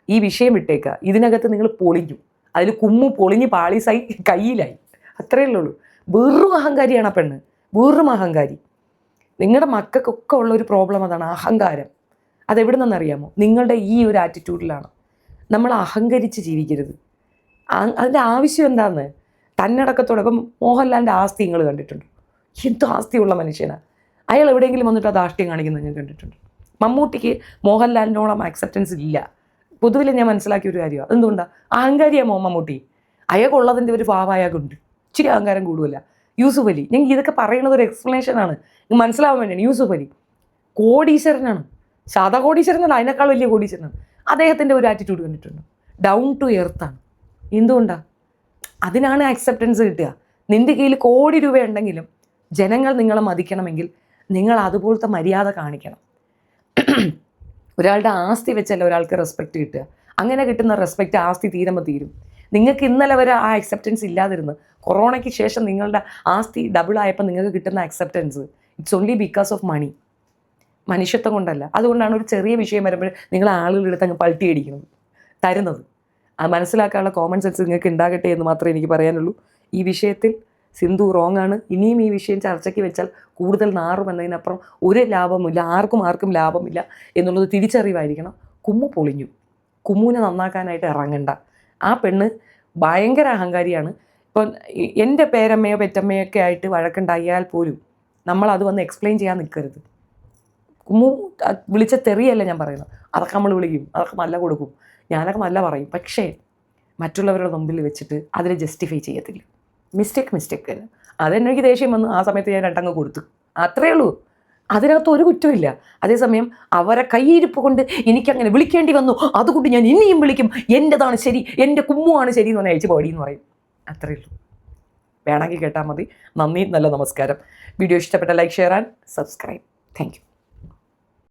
ഈ വിഷയം വിട്ടേക്കുക. ഇതിനകത്ത് നിങ്ങൾ പൊളിഞ്ഞു, അതിൽ കുമ്മു പൊളിഞ്ഞ് പാളീസായി കയ്യിലായി, അത്രയേ ഉള്ളൂ. വെറും അഹങ്കാരിയാണ് ആ പെണ്ണ്, വെറും അഹങ്കാരി. നിങ്ങളുടെ മക്കൾക്കൊക്കെ ഉള്ളൊരു പ്രോബ്ലം അതാണ്, അഹങ്കാരം. അതെവിടെ നിന്നറിയാമോ? നിങ്ങളുടെ ഈ ഒരു ആറ്റിറ്റ്യൂഡിലാണ്. നമ്മൾ അഹങ്കരിച്ച് ജീവിക്കരുത്. അതിൻ്റെ ആവശ്യം എന്താണെന്ന് തന്നടക്കത്തോടെ. ഇപ്പം മോഹൻലാലിൻ്റെ ആസ്തി നിങ്ങൾ കണ്ടിട്ടുണ്ട്. എന്ത് ആസ്തിയുള്ള മനുഷ്യനാണ് അയാൾ. എവിടെയെങ്കിലും വന്നിട്ട് അത് ആഷ്ട്യം കാണിക്കുന്നത് ഞാൻ കണ്ടിട്ടുണ്ട്. മമ്മൂട്ടിക്ക് മോഹൻലാലിനോളം ആക്സെപ്റ്റൻസ് ഇല്ല. പൊതുവിൽ ഞാൻ മനസ്സിലാക്കിയ ഒരു കാര്യമാണ്. എന്തുകൊണ്ടാണ്? അഹങ്കാരിയാണ് മമ്മൂട്ടി. അയാൾക്കുള്ളതിൻ്റെ ഒരു ഭാവം അയാൾക്കുണ്ട്. ഇച്ചിരി അഹങ്കാരം കൂടുതല. യൂസുഫ് അലി, ഞങ്ങൾ ഇതൊക്കെ പറയുന്നത് ഒരു എക്സ്പ്ലനേഷനാണ്, മനസ്സിലാവാൻ വേണ്ടിയാണ്. യൂസുഫ് അലി കോടീശ്വരനാണ്, സാധാ കോടീശ്വരനല്ല, അതിനേക്കാൾ വലിയ കോടീശ്വരനാണ്. അദ്ദേഹത്തിൻ്റെ ഒരു ആറ്റിറ്റ്യൂഡ് കണ്ടിട്ടുണ്ട്, ഡൗൺ ടു എർത്താണ്. എന്തുകൊണ്ടാണ്? അതിനാണ് ആക്സെപ്റ്റൻസ് കിട്ടുക. നിൻ്റെ കയ്യിൽ കോടി രൂപ ഉണ്ടെങ്കിലും ജനങ്ങൾ നിങ്ങളെ മതിക്കണമെങ്കിൽ നിങ്ങൾ അതുപോലത്തെ മര്യാദ കാണിക്കണം. ഒരാളുടെ ആസ്തി വെച്ചല്ല ഒരാൾക്ക് റെസ്പെക്റ്റ് കിട്ടുക. അങ്ങനെ കിട്ടുന്ന റെസ്പെക്റ്റ് ആസ്തി തീരുമ്പോൾ തീരും. നിങ്ങൾക്ക് ഇന്നലെ വരെ ആ അക്സെപ്റ്റൻസ് ഇല്ലാതിരുന്നു. കൊറോണയ്ക്ക് ശേഷം നിങ്ങളുടെ ആസ്തി ഡബിളായപ്പോൾ നിങ്ങൾക്ക് കിട്ടുന്ന acceptance it's only because of money, മനുഷ്യത്വം കൊണ്ടല്ല. അതുകൊണ്ടാണ് ഒരു ചെറിയ വിഷയം വരുമ്പോൾ നിങ്ങൾ ആളുകളെടുത്ത് അങ്ങ് പൾട്ടി അടിക്കുന്നത്, തരുന്നത്. അത് മനസ്സിലാക്കാനുള്ള കോമൺ സെൻസ് നിങ്ങൾക്ക് ഉണ്ടാകട്ടെ എന്ന് മാത്രമേ എനിക്ക് പറയാനുള്ളൂ. ഈ വിഷയത്തിൽ സിന്ധു റോങ് ആണ്. ഇനിയും ഈ വിഷയം ചർച്ചയ്ക്ക് വെച്ചാൽ കൂടുതൽ നാറുമെന്നതിനപ്പുറം ഒരു ലാഭമില്ല, ആർക്കും ലാഭമില്ല എന്നുള്ളത് തിരിച്ചറിവായിരിക്കണം. കുമ്മു പൊളിഞ്ഞു, കുമ്മുവിനെ നന്നാക്കാനായിട്ട് ഇറങ്ങണ്ട. ആ പെണ്ണ് ഭയങ്കര അഹങ്കാരിയാണ്. ഇപ്പം എൻ്റെ പേരമ്മയോ പെറ്റമ്മയോ ഒക്കെ ആയിട്ട് വഴക്കുണ്ടായാൽ പോലും നമ്മളത് വന്ന് എക്സ്പ്ലെയിൻ ചെയ്യാൻ നിൽക്കരുത്. കുമ്മു വിളിച്ച തെറിയല്ല ഞാൻ പറയുന്നത്, അതൊക്കെ നമ്മൾ വിളിക്കും, അതൊക്കെ നല്ല കൊടുക്കും, ഞാനൊക്കെ നല്ല പറയും. പക്ഷേ മറ്റുള്ളവരുടെ മുമ്പിൽ വെച്ചിട്ട് അതിനെ ജസ്റ്റിഫൈ ചെയ്യത്തില്ല. മിസ്റ്റേക്ക് അതെനിക്ക് ദേഷ്യം വന്നു. ആ സമയത്ത് ഞാൻ രണ്ടങ്ങ് കൊടുത്തു, അത്രയേ ഉള്ളൂ. അതിനകത്ത് ഒരു കുറ്റമില്ല. അതേസമയം അവരെ കയ്യിരിപ്പ് കൊണ്ട് എനിക്കങ്ങനെ വിളിക്കേണ്ടി വന്നു, അതുകൊണ്ട് ഞാൻ ഇനിയും വിളിക്കും, എൻ്റെതാണ് ശരി, എൻ്റെ കുമ്മുവാണ് ശരി എന്ന് പറഞ്ഞാൽ അയച്ചു പാടി എന്ന് പറയും. അത്രയേ ഉള്ളൂ. വേണമെങ്കിൽ കേട്ടാൽ മതി. നന്ദി, നല്ല നമസ്കാരം. വീഡിയോ ഇഷ്ടപ്പെട്ട like, share and subscribe. Thank you.